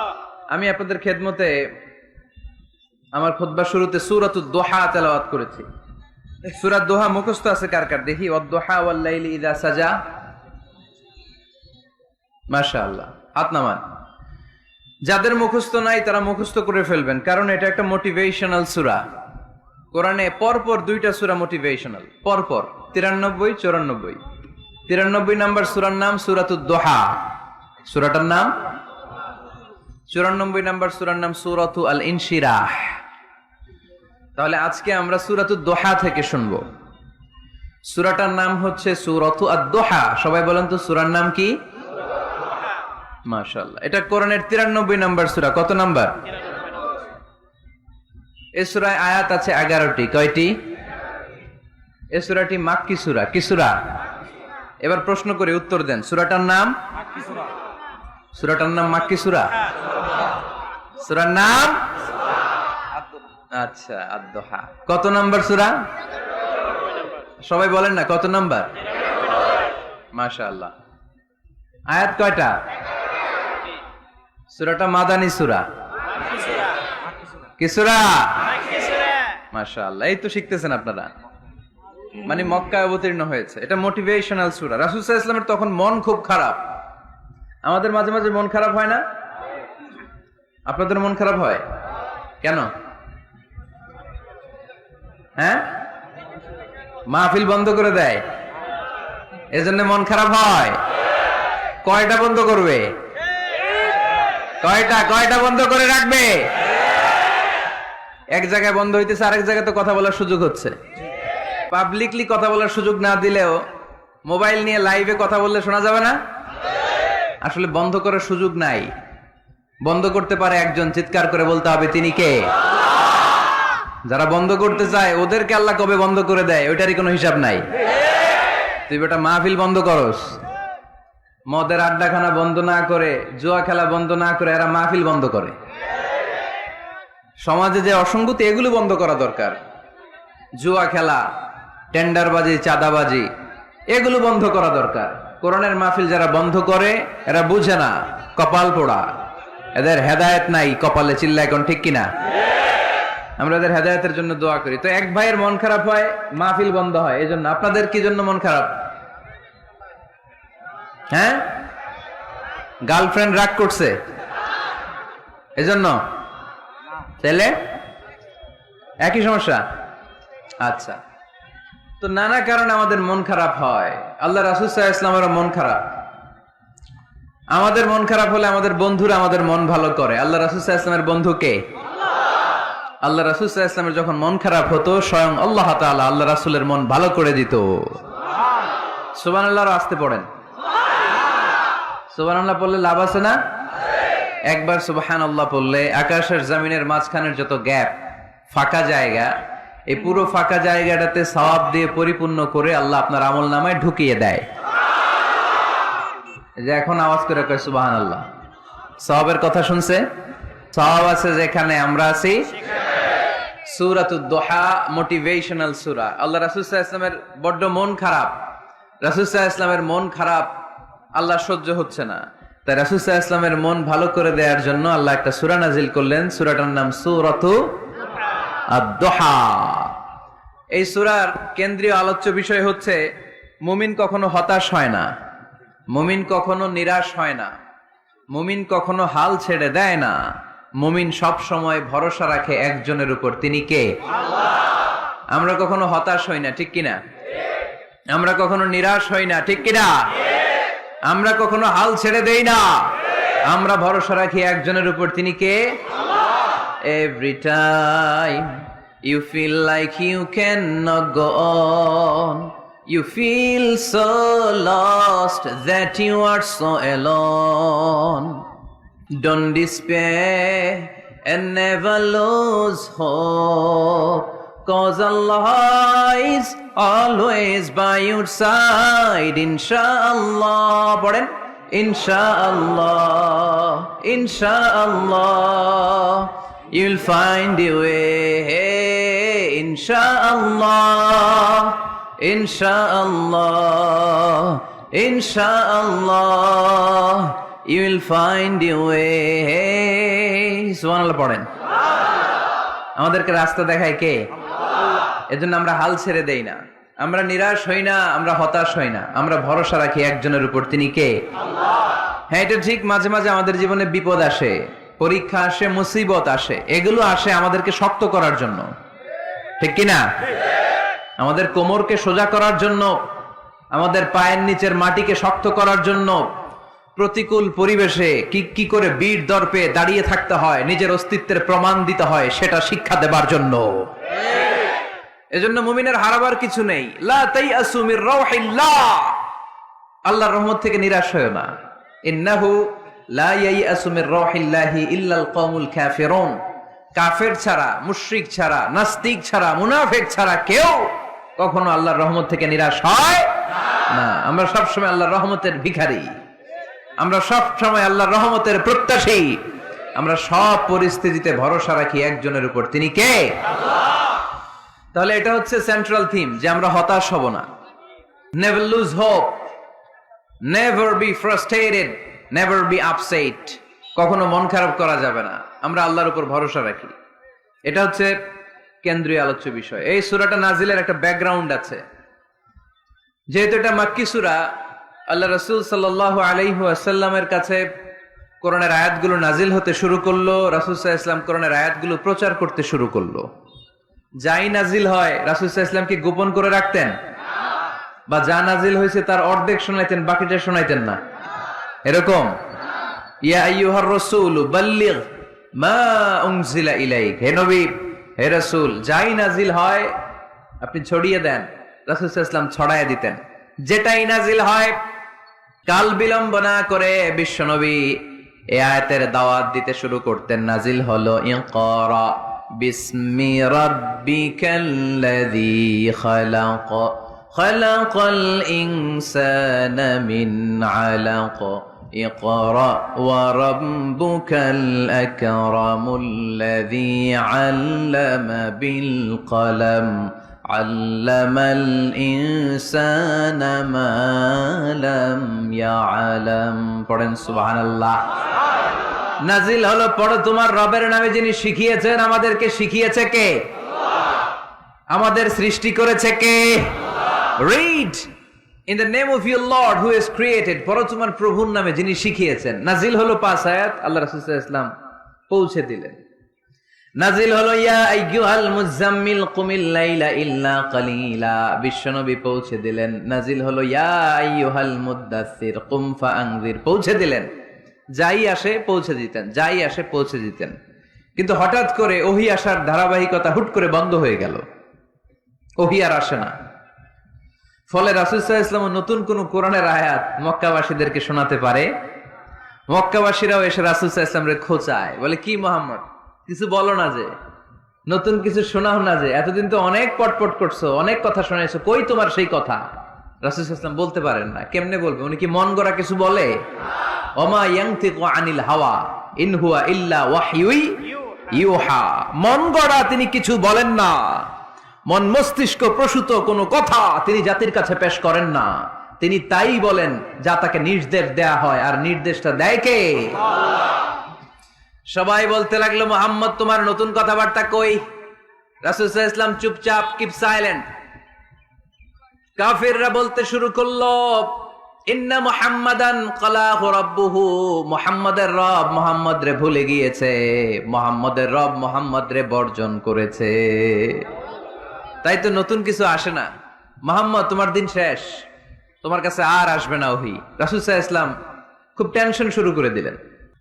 আমি আপনাদের খেদমতে আমার খুতবার শুরুতে সূরাতুদ দোহা তেলাওয়াত করেছি। সূরা দোহা মুখস্থ আছে কার কার দেখি? ওয়াদ-দোহা ওয়াল-লাইলি ইযা সাজা। মাশাআল্লাহ, হাত নামান। যাদের মুখস্থ নাই তারা মুখস্থ করে ফেলবেন, কারণ এটা একটা মোটিভেশনাল সূরা। কোরআনে পরপর দুইটা সূরা মোটিভেশনাল, পরপর 93 94। 93 নাম্বার সূরার নাম সূরাতুদ দোহা, সূরাটার নাম। 94 নাম্বার সূরার নাম সূরাতু আল ইনশিরাহ। তাহলে আজকে আমরা সূরাতুদ দোহা থেকে শুনবো। সূরাটার নাম হচ্ছে সূরাতু আদ-দোহা। সবাই বলেন তো সূরার নাম কি? মাশাআল্লাহ, এটা কোরআনের 93 নাম্বার সূরা। কত নাম্বার? এই সূরায় আয়াত আছে 11টি। কয়টি? এই সূরাটি মাক্কি সূরা। কি সূরা? এবার প্রশ্ন করে উত্তর দেন। সূরাটার নাম? সূরাটার নাম মাক্কি সূরা। সূরার নাম? আচ্ছা, আদ-দোহা। কত নাম্বার সূরা? সবাই বলেন না কত নাম্বার? মাশাআল্লাহ। আয়াত কয়টা? সূরাটা মাদানী সূরা। কি সূরা? মাশাআল্লাহ, এই তো শিখতেছেন আপনারা। মানে মক্কায় অবতীর্ণ হয়েছে। এটা মোটিভেশনাল সূরা। রাসূল সাল্লাল্লাহু আলাইহি ওয়াসাল্লামের তখন মন খুব খারাপ। আমাদের মাঝে মাঝে মন খারাপ হয় না? আপনাদের মন খারাপ হয় কেন? হ্যাঁ, মাহফিল বন্ধ করে দেয়, এজন্য মন খারাপ হয়। কয়টা বন্ধ করবে? কয়টা বন্ধ করে রাখবে? এক জায়গায় বন্ধ হইতেছে, আরেক জায়গায় তো কথা বলার সুযোগ হচ্ছে। পাবলিকলি কথা বলার সুযোগ না দিলেও মোবাইল নিয়ে লাইভে কথা বললে শোনা যাবে না? আসলে বন্ধ করার সুযোগ নাই। বন্ধ করতে পারে একজন, চিৎকার করে বলতে হবে তিনি কে? যারা বন্ধ করতে চায় ওদেরকে আল্লাহ কবে বন্ধ করে দেয় ওইটারই কোনো হিসাব নাই। তুই বেটা মাহফিল বন্ধ করস, মদের আড্ডাখানা বন্ধ না করে, জুয়া খেলা বন্ধ না করে এরা মাহফিল বন্ধ করে। সমাজে যে অসঙ্গতি এগুলো বন্ধ করা দরকার। জুয়া খেলা, টেন্ডারবাজি, চাঁদাবাজি এগুলো বন্ধ করা দরকার। কোরআনের মাহফিল যারা বন্ধ করে এরা বুঝে না, কপাল পোড়া, এদের হেদায়েত নাই কপালে। চিল্লা এখন ঠিক কিনা? আমরা এদের হেদায়েতের জন্য দোয়া করি। তো এক ভাইয়ের মন খারাপ হয়, মাহফিল বন্ধ হয়। এই জন্য আপনাদের কি জন্য মন খারাপ? হ্যাঁ, গার্লফ্রেন্ড রাগ করছে এজন্য? ছেলে একই সমস্যা? আচ্ছা, তো নানা কারণে আমাদের মন খারাপ হয়। আল্লাহ রাসূল সাল্লাল্লাহু আলাইহি ওয়াসাল্লামের মন খারাপ। আমাদের মন খারাপ হলে আমাদের বন্ধুরা আমাদের মন ভালো করে। আল্লাহ রাসূল সাল্লাল্লাহু আলাইহি ওয়াসাল্লামের বন্ধু কে? আল্লাহ রাসূল সাল্লাল্লাহু আলাইহি ওয়াসাল্লামের যখন মন খারাপ হতো স্বয়ং আল্লাহ তাআলা আল্লাহ রাসূলের মন ভালো করে দিত। সুবহানাল্লাহ। আসতে পড়েন সুবহানাল্লাহ, পড়লে লাভ আছে না? একবার সুবহানাল্লাহ পড়লে আকাশের জমিনের মাঝখানের যত গ্যাপ, ফাঁকা জায়গা, এই পুরো ফাঁকা জায়গাটাতে সওয়াব দিয়ে পরিপূর্ণ করে আল্লাহ আপনার আমলনামায় ঢুকিয়ে দেয়। যে এখন আওয়াজ করে কয় সুবহানাল্লাহ। সওয়াবের কথা শুনছে? সওয়াব আছে যেখানে আমরা আছি। সূরাতুদ দোহা মোটিভেশনাল সূরা। আল্লাহ রাসূল সাল্লাল্লাহু আলাইহি ওয়াসাল্লামের বড্ড মন খারাপ। রাসূল সাল্লাল্লাহু আলাইহি ওয়াসাল্লামের মন খারাপ, আল্লাহ সহ্য হচ্ছে না। তাই রাসূল সাল্লাল্লাহু আলাইহি ওয়াসাল্লামের মন ভালো করে দেওয়ার জন্য আল্লাহ একটা সূরা নাজিল করলেন। সূরাটার নাম সূরাতু আদ-দোহা। এই সূরার কেন্দ্রীয় আলোচ্য বিষয় হচ্ছে মুমিন কখনো হতাশ হয় না, মুমিন কখনো নিরাশ হয় না, মুমিন কখনো হাল ছেড়ে দেয় না। মুমিন সব সময় ভরসা রাখে একজনের উপর, তিনি কে? আল্লাহ। আমরা কখনো হতাশ হই না, ঠিক কিনা? আমরা কখনো নিরাশ হই না, ঠিক কিনা? আমরা কখনো হাল ছেড়ে দেই না, আমরা ভরসা রাখি একজনের উপর, তিনি কে? আল্লাহ। Every time you feel like you cannot go on, you feel so lost that you are so alone. Don't despair and never lose hope, 'cause Allah is always by your side. Inshallah, পড়েন Inshallah, Inshallah, you'll find a way. Inshallah, Inshallah, ইনশাআল্লাহ you will find your way সুবহানাল্লাহ পড়েন। আমাদেরকে রাস্তা দেখায় কে? এজন্য আমরা হাল ছেড়ে দেই না, আমরা নিরাশ হই না, আমরা হতাশ হই না, আমরা ভরসা রাখি একজনের উপর, তিনি কে? হ্যাঁ, এটা ঠিক, মাঝে মাঝে আমাদের জীবনে বিপদ আসে, পরীক্ষা আসে, মুসিবত আসে, এগুলো আসে আমাদেরকে শক্ত করার জন্য, ঠিক কিনা? আমাদের কোমরকে সোজা করার জন্য, আমাদের পায়ের নিচের মাটিকে শক্ত করার জন্য, প্রতিকূল পরিবেশে কি করে বীর দর্পে দাঁড়িয়ে থাকতে হয়, নিজের অস্তিত্বের প্রমাণ দিতে হয়, সেটা শিক্ষা দেবার জন্য। এজন্য মুমিনের হারাবার কিছু নেই। লা তাইয়াসু মির রাউহিল্লাহ, আল্লাহর রহমত থেকে নিরাশ হয়ো না। ইন্নাহু লা ইয়াইয়াসু মির রাউহিল্লাহি ইল্লাল কওমুল কাফিরুন, কাফের ছাড়া, মুশরিক ছাড়া, নাস্তিক ছাড়া, মুনাফিক ছাড়া কেউ কখনো আল্লাহর রহমত থেকে নিরাশ হয় না। আমরা সব সময় আল্লাহর রহমতের ভিখারি, আমরা সব সময় আল্লাহর রহমতের প্রত্যাশী, আমরা সব পরিস্থিতিতে ভরসা রাখি একজনের উপর, তিনি কে? আল্লাহ। তাহলে এটা হচ্ছে সেন্ট্রাল থিম, যে আমরা হতাশ হব না। Never lose hope, never be frustrated, never be upset, কখনো মন খারাপ করা যাবে না, আমরা আল্লাহর উপর ভরসা রাখি। এটা হচ্ছে কেন্দ্রীয় আলোচ্য বিষয়। এই সূরাটা নাজিলের একটা ব্যাকগ্রাউন্ড আছে। যেহেতু এটা মাক্কি সূরা, আল্লাহ রাসূল সাল্লাল্লাহু আলাইহি ওয়াসাল্লামের কাছে কোরআনের আয়াতগুলো নাজিল হতে শুরু করলো, রাসূল সাল্লাল্লাহু আলাইহি ওয়াসাল্লাম কোরআনের আয়াতগুলো প্রচার করতে শুরু করলো। যাই নাজিল হয় রাসূল সাল্লাল্লাহু আলাইহি ওয়াসাল্লাম কি গোপন করে রাখতেন? বা যা নাজিল হয়েছে তার অর্ধেক শোনাইতেন, বাকিটা শোনাইতেন না? এরকম? ইয়া আইয়ুহার রাসূল বাল্লিগ মা উনজিলা ইলাইক, হে নবী, হে রাসূল, যাই নাজিল হয় আপনি ছড়িয়ে দেন। রাসূল সাল্লাল্লাহু আলাইহি ওয়াসাল্লাম ছড়ায় দিতেন। যেটাই নাজিল হয় কাল বিলম্ব না করে বিশ্বনবী এই আয়াতের দাওয়াত দিতে শুরু করতেন। নাজিল হলো ইকরা বিসমি রাব্বিকাল্লাযী খালাক, খালাকাল ইনসানা মিন আলাক, ইকরা ওয়া রাব্বুকাল আকরামুল্লাযী আল্লামা বিল কলম, আল্লামাল ইনসানা মা লাম ইয়ালাম। পড়েন সুবহানাল্লাহ। নাজিল হলো, পড়ো তোমার রবের নামে যিনি শিখিয়েছেন। আমাদেরকে শিখিয়েছে কে? আমাদের সৃষ্টি করেছে কে? Read in the name of your Lord who has created, পড়ো তোমার প্রভুর নামে যিনি শিখিয়েছেন। নাজিল হলো 5 আয়াত, আল্লাহ রাসূল সাল্লাল্লাহু আলাইহি ওয়াসাল্লাম পৌঁছে দিলেন। নাজিল হলো ইয়া আইয়ুহাল মুজাম্মিল কুমিল লাইলা ইল্লা কালিলা, বিশ্বনবী পৌঁছে দিলেন। নাজিল হলো ইয়া আইয়ুহাল মুদ্দাসসির কুম ফাআনজির, পৌঁছে দিলেন। যাই আসে পৌঁছে দিতেন, যাই আসে পৌঁছে দিতেন। কিন্তু হঠাৎ করে ওহী আসার ধারাবাহিকতা হুট করে বন্ধ হয়ে গেল, ওহী আর আসে না। ফলে রাসূল সাল্লাল্লাহু আলাইহি ওয়াসাল্লাম নতুন কোন কোরআনের আয়াত মক্কাবাসীদেরকে শোনাতে পারে। মক্কাবাসীরাও এসে রাসূল সাল্লাল্লাহু আলাইহি ওয়াসাল্লামকে খোঁচায়, বলে কি মুহাম্মদ, কিছু বলো না, যে নতুন কিছু শোনাও না, যে এতদিন তো অনেক পটপট করছো, অনেক কথা শোনাইছো, কই তোমার সেই কথা? রাসূল সাল্লাল্লাহু আলাইহি ওয়াসাল্লাম বলতে পারেন না। কেমনে বলবে? উনি কি মন গড়া কিছু বলে? ওমা ইয়ানতিকু আনিল হাওয়া ইন হুয়া ইল্লা ওয়াহয়ুই ইউহা, মন গড়া তিনি কিছু বলেন না, মন মস্তিষ্ক প্রসূত কোনো কথা তিনি জাতির কাছে পেশ করেন না। তিনি তাই বলেন যা তাকে নির্দেশ দেয়া হয়, আর নির্দেশটা দেয় কে? সবাই বলতে লাগলো, মুহাম্মদ তোমার নতুন কথাবার্তা কই? রাসূল সাল্লাল্লাহু আলাইহি ওয়াসাল্লাম চুপচাপ, কিপ সাইলেন্ট। কাফিররা বলতে শুরু করলো, ইন্না মুহাম্মাদান ক্বালাহু রাব্বুহু, মুহাম্মাদের রব মুহাম্মদ রে ভুলে গিয়েছে, মুহাম্মাদের রব মুহাম্মদ রে বর্জন করেছে। তাই তো নতুন কিছু আসে না। মুহাম্মদ তোমার দিন শেষ, তোমার কাছে আর আসবে না ওহী। রাসূল সাল্লাল্লাহু আলাইহি ওয়াসাল্লাম খুব টেনশন শুরু করে দিলেন।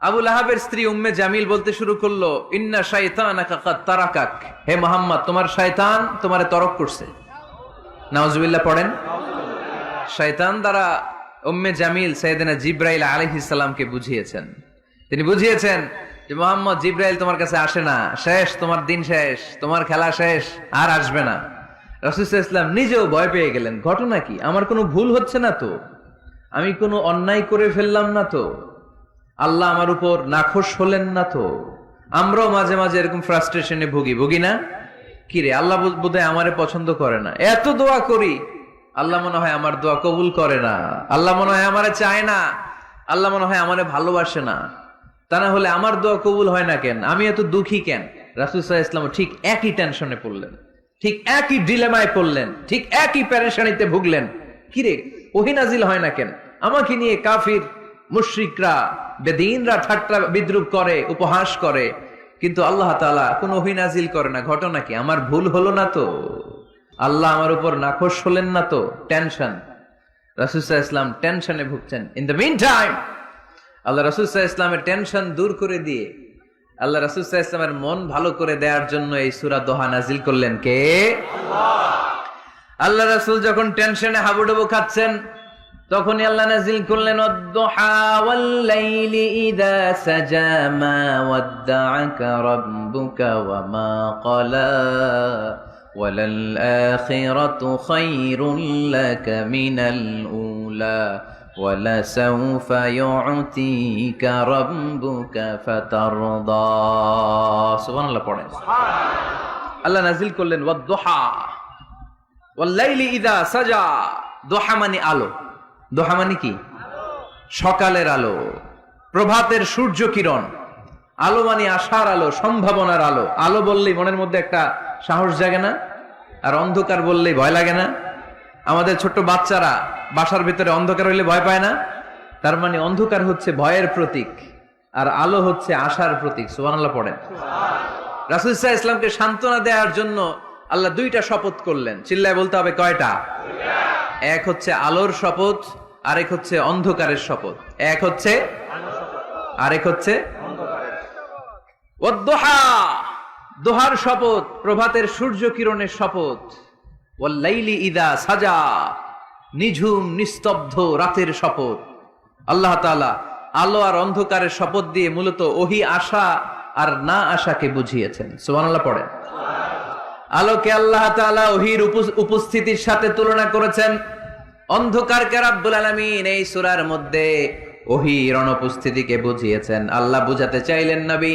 আবু লাহাবের স্ত্রী উম্মে জামিল বলতে শুরু করলো, ইন্না শাইতানাকা কাদ তারাকাক, হে মুহাম্মদ তোমার শয়তান তোমারে তরক করছে। নাউজুবিল্লাহ পড়েন। শয়তান দ্বারা উম্মে জামিল সাইয়েদনা জিবরাইল আলাইহিস সালামকে বুঝিয়েছেন। তিনি বুঝিয়েছেন যে মুহাম্মদ, জিবরাইল তোমার কাছে আসে না, শেষ, তোমার দিন শেষ, তোমার খেলা শেষ, আর আসবে না। রাসূল সাল্লাল্লাহু আলাইহি ওয়াসাল্লাম নিজেও ভয় পেয়ে গেলেন। ঘটনা কি? আমার কোনো ভুল হচ্ছে না তো? আমি কোনো অন্যায় করে ফেললাম না তো? আল্লাহ আমার উপর নাখোশ হলেন না তো? আমরাও মাঝে মাঝে এরকম ফ্রাস্ট্রেশনে ভুগি না? কিরে, আল্লাহ বোধহয় আমারে পছন্দ করে না, এত দোয়া করি আল্লাহ মনে হয় আমার দোয়া কবুল করে না, আল্লাহ মনে হয় আমারে চায় না, আল্লাহ মনে হয় আমারে ভালোবাসে না। তা না হলে আমার দোয়া কবুল হয় না কেন, আমি এত দুঃখী কেন? রাসূল সাল্লাল্লাহু আলাইহি ওয়াসাল্লাম ঠিক একই টেনশনে পড়লেন, ঠিক একই ডিলেমায় পড়লেন, ঠিক একই পেরেশানিতে ভুগলেন। কিরে, ওহী নাজিল হয় না কেন? আমাকে নিয়ে কাফির মুশরিকরা বেদিনরা ঠাট্টা বিদ্রুপ করে, উপহাস করে, কিন্তু আল্লাহ তাআলা কোন ওহী নাজিল করে না। ঘটনা কি? আমার ভুল হলো না তো? আল্লাহ আমার উপর নাখোশ হলেন না তো? টেনশন। রাসূল সাল্লাল্লাহু আলাইহি ওয়াসাল্লাম টেনশনে ভুগছেন। ইন দ্য মিন টাইম আল্লাহ রাসূল সাল্লাল্লাহু আলাইহি ওয়াসাল্লামের টেনশন দূর করে দিয়ে আল্লাহ রাসূল সাল্লাল্লাহু আলাইহি ওয়াসাল্লামের মন ভালো করে দেওয়ার জন্য এই সূরা দোহা নাজিল করলেন কে? আল্লাহ রাসূল যখন টেনশনে হাবুডুবু খাচ্ছেন, তখনই আল্লাহ নাজিল করলেন ওয়াদ-দুহা ওয়াল-লাইলি ইযা সাজা মা ওয়াদ্দাআকা রাব্বুকা ওয়া মা ক্বালা ওয়ালাল আখিরাতু খায়রুল লাকা মিনাল উলা ওয়ালাসাউফা ইউ'তিকা রাব্বুকা ফাতারদা। সুবহানাল্লাহ পড়েন। আল্লাহ নাজিল করলেন ওয়াদ-দুহা ওয়াল-লাইলি ইযা সাজা। দোহা মানে আলো। দোহা মানে কি? সকালের আলো, প্রভাতের সূর্য কিরণ। আলো মানে আশার আলো, সম্ভাবনার আলো। আলো বললেই মনের মধ্যে একটা সাহস জাগে না? আর অন্ধকার বললেই ভয় লাগে না? আমাদের ছোট্ট বাচ্চারা বাসার ভিতরে অন্ধকার হইলে ভয় পায় না? তার মানে অন্ধকার হচ্ছে ভয়ের প্রতীক, আর আলো হচ্ছে আশার প্রতীক। সুবহানাল্লাহ পড়েন। রাসূল সাল্লাল্লাহু আলাইহি ওয়াসাল্লামকে সান্ত্বনা দেওয়ার জন্য আল্লাহ দুইটা শপথ করলেন। চিল্লায় বলতে হবে কয়টা? এক হচ্ছে আলোর শপথ, আরেক হচ্ছে অন্ধকারের শপথ। এক হচ্ছে আরেক হচ্ছে ওয়াদ-দুহা, দোহার শপথ, প্রভাতের সূর্য কিরণের শপথ। ওয়াল-লাইলি ইযা সাজা, নিঝুম নিস্তব্ধ রাতের শপথ। আল্লাহ তাআলা আলো আর অন্ধকারের শপথ দিয়ে মূলত ওহী আশা আর না আশাকে বুঝিয়েছেন। সুবহানাল্লাহ পড়েন। আলোকে আল্লাহ তাআলা ওহীর উপস্থিতির সাথে তুলনা করেছেন। অন্ধকারকে রাব্বুল আলামিন এই সূরার মধ্যে ওহীর অনুপস্থিতিকে বুঝিয়েছেন। আল্লাহ বুঝাতে চাইলেন, নবী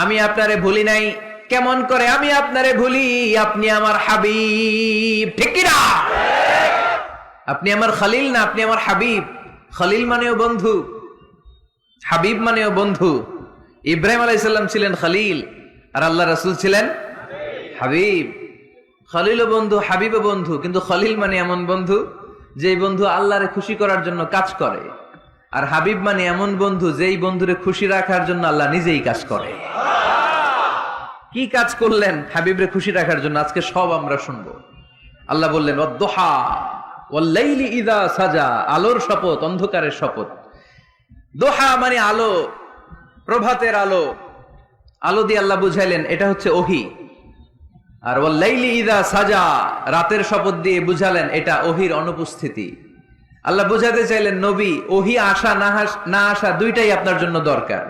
আমি আপনারে ভুলি নাই। কেমন করে আমি আপনারে ভুলি? আপনি আমার হাবিব, ঠিক কি না? আপনি আমার খলিল না, আপনি আমার হাবিব। খলিল মানেও বন্ধু, হাবিব মানেও বন্ধু। ইব্রাহিম আলাইহিস সালাম ছিলেন খলিল, আর আল্লাহ রাসূল ছিলেন হাবিব। খলিলও বন্ধু, হাবিবও বন্ধু, কিন্তু খলিল মানে এমন বন্ধু যেই বন্ধু আল্লাহরে খুশি করার জন্য কাজ করে, আর হাবিব মানে এমন বন্ধু যেই বন্ধুরে খুশি রাখার জন্য আল্লাহ নিজেই কাজ করে। কি কাজ করলেন হাবিবরে খুশি রাখার জন্য? আজকে সব আমরা শুনবো। আল্লাহ বললেন ওয়াদ-দুহা ওয়াল-লাইলি ইযা সাজা, আলোর শপথ, অন্ধকারের শপথ। দোহা মানে আলো, প্রভাতের আলো। আলো দিয়ে আল্লাহ বুঝাইলেন এটা হচ্ছে ওহী। আর ওয়াল-লাইলি ইযা সাজা, রাতের শপথ দিয়ে বুঝালেন এটা ওহীর অনুপস্থিতি। আল্লাহ বুঝাতে চাইলেন, নবী ওহী আসা না আসা দুইটাই আপনার জন্য দরকার।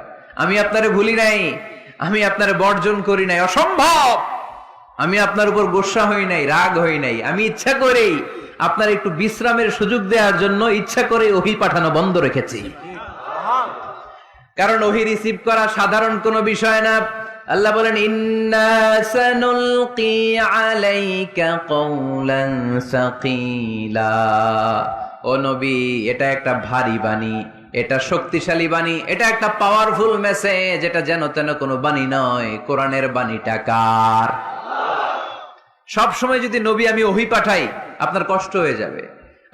আমি আপনারে ভুলি নাই, আমি আপনারে বর্জন করি নাই, অসম্ভব। আমি আপনার উপর গোসা হই নাই, রাগ হই নাই। আমি ইচ্ছা করেই আপনার একটু বিশ্রামের সুযোগ দেওয়ার জন্য ইচ্ছা করে ওহী পাঠানো বন্ধ রেখেছি। কারণ ওহী রিসিভ করা সাধারণ কোনো বিষয় না। আল্লাহ বলেন ইন্না সানুলকি আলাইকা কওলান সাকিলা। ও নবী, এটা একটা ভারী বাণী, এটা শক্তিশালী বাণী, এটা একটা পাওয়ারফুল মেসেজ। এটা যেন তেন কোনো বাণী নয়, কোরআনের বাণীটা কার? সব সময় যদি নবী আমি ওহী পাঠাই আপনার কষ্ট হয়ে যাবে।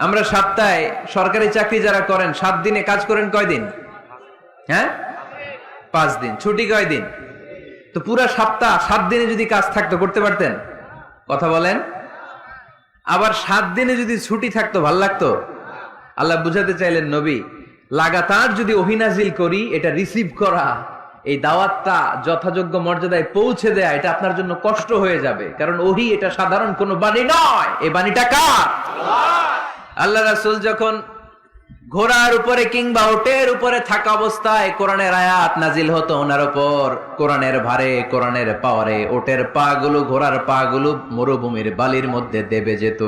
আমরা সপ্তাহে সরকারি চাকরি যারা করেন 7 দিনে কাজ করেন কয়দিন? হ্যাঁ, 5 দিন। ছুটি কয়দিন? তো পুরা সপ্তাহ 7 দিনে যদি কাজ থাকতো করতে পারতেন? কথা বলেন। আবার 7 দিনে যদি ছুটি থাকতো ভাল লাগতো? আল্লাহ বুঝাতে চাইলেন, নবী লাগাতার যদি ওহী নাজিল করি, এটা রিসিভ করা, এই দাওয়াতটা যথাযোগ্য মর্যাদায় পৌঁছে দেয়া, এটা আপনার জন্য কষ্ট হয়ে যাবে। কারণ ওহী এটা সাধারণ কোনো বাণী নয়, এই বাণীটা কার? আল্লাহ রাসূল যখন ঘোড়ার উপরে কিংবা উটের উপরে থাকা অবস্থায় কোরআনের আয়াত নাজিল হতো ওনার উপর, কোরআনের ভারে, কোরআনের পাওয়ারে উটের পা গুলো, ঘোড়ার পা গুলো মরুভূমির বালির মধ্যে দেবে যেত।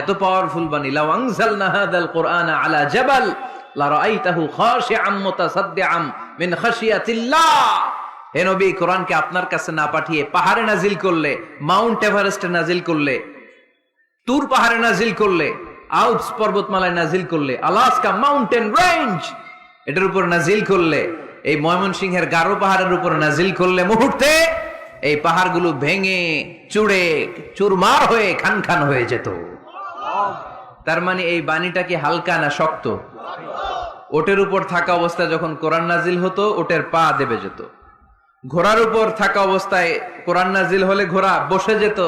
এত পাওয়ারফুল বাণী। লাউ আনজালনা হাযাল কুরআনা আলা জাবাল লা রাআইতাহু খাশিআম মুতাসাদ্দিআম মিন খাশিয়াতিল্লাহ। হে নবী, কোরআনকে আপনার কাছে না পাঠিয়ে পাহাড়ে নাজিল করলে, মাউন্ট এভারেস্টে নাজিল করলে তুর পাহাড়ে নাজিল করলে, আল্পস পর্বতমালায় নাজিল করলে, আলাস্কা মাউন্টেন রেঞ্জ এটার উপর নাজিল করলে, এই ময়মনসিংহের গারো পাহাড়ের উপর নাজিল করলে মুহূর্তে এই পাহাড়গুলো ভেঙে চুড়ে চুরমার হয়ে খান খান হয়ে যেত। তার মানে এই বাণীটা কি হালকা না শক্ত? ওটের উপর থাকা অবস্থায় যখন কোরআন নাজিল হতো ওটের পা দেবে যেত, ঘোড়ার উপর থাকা অবস্থায় কোরআন নাজিল হলে ঘোড়া বসে যেত।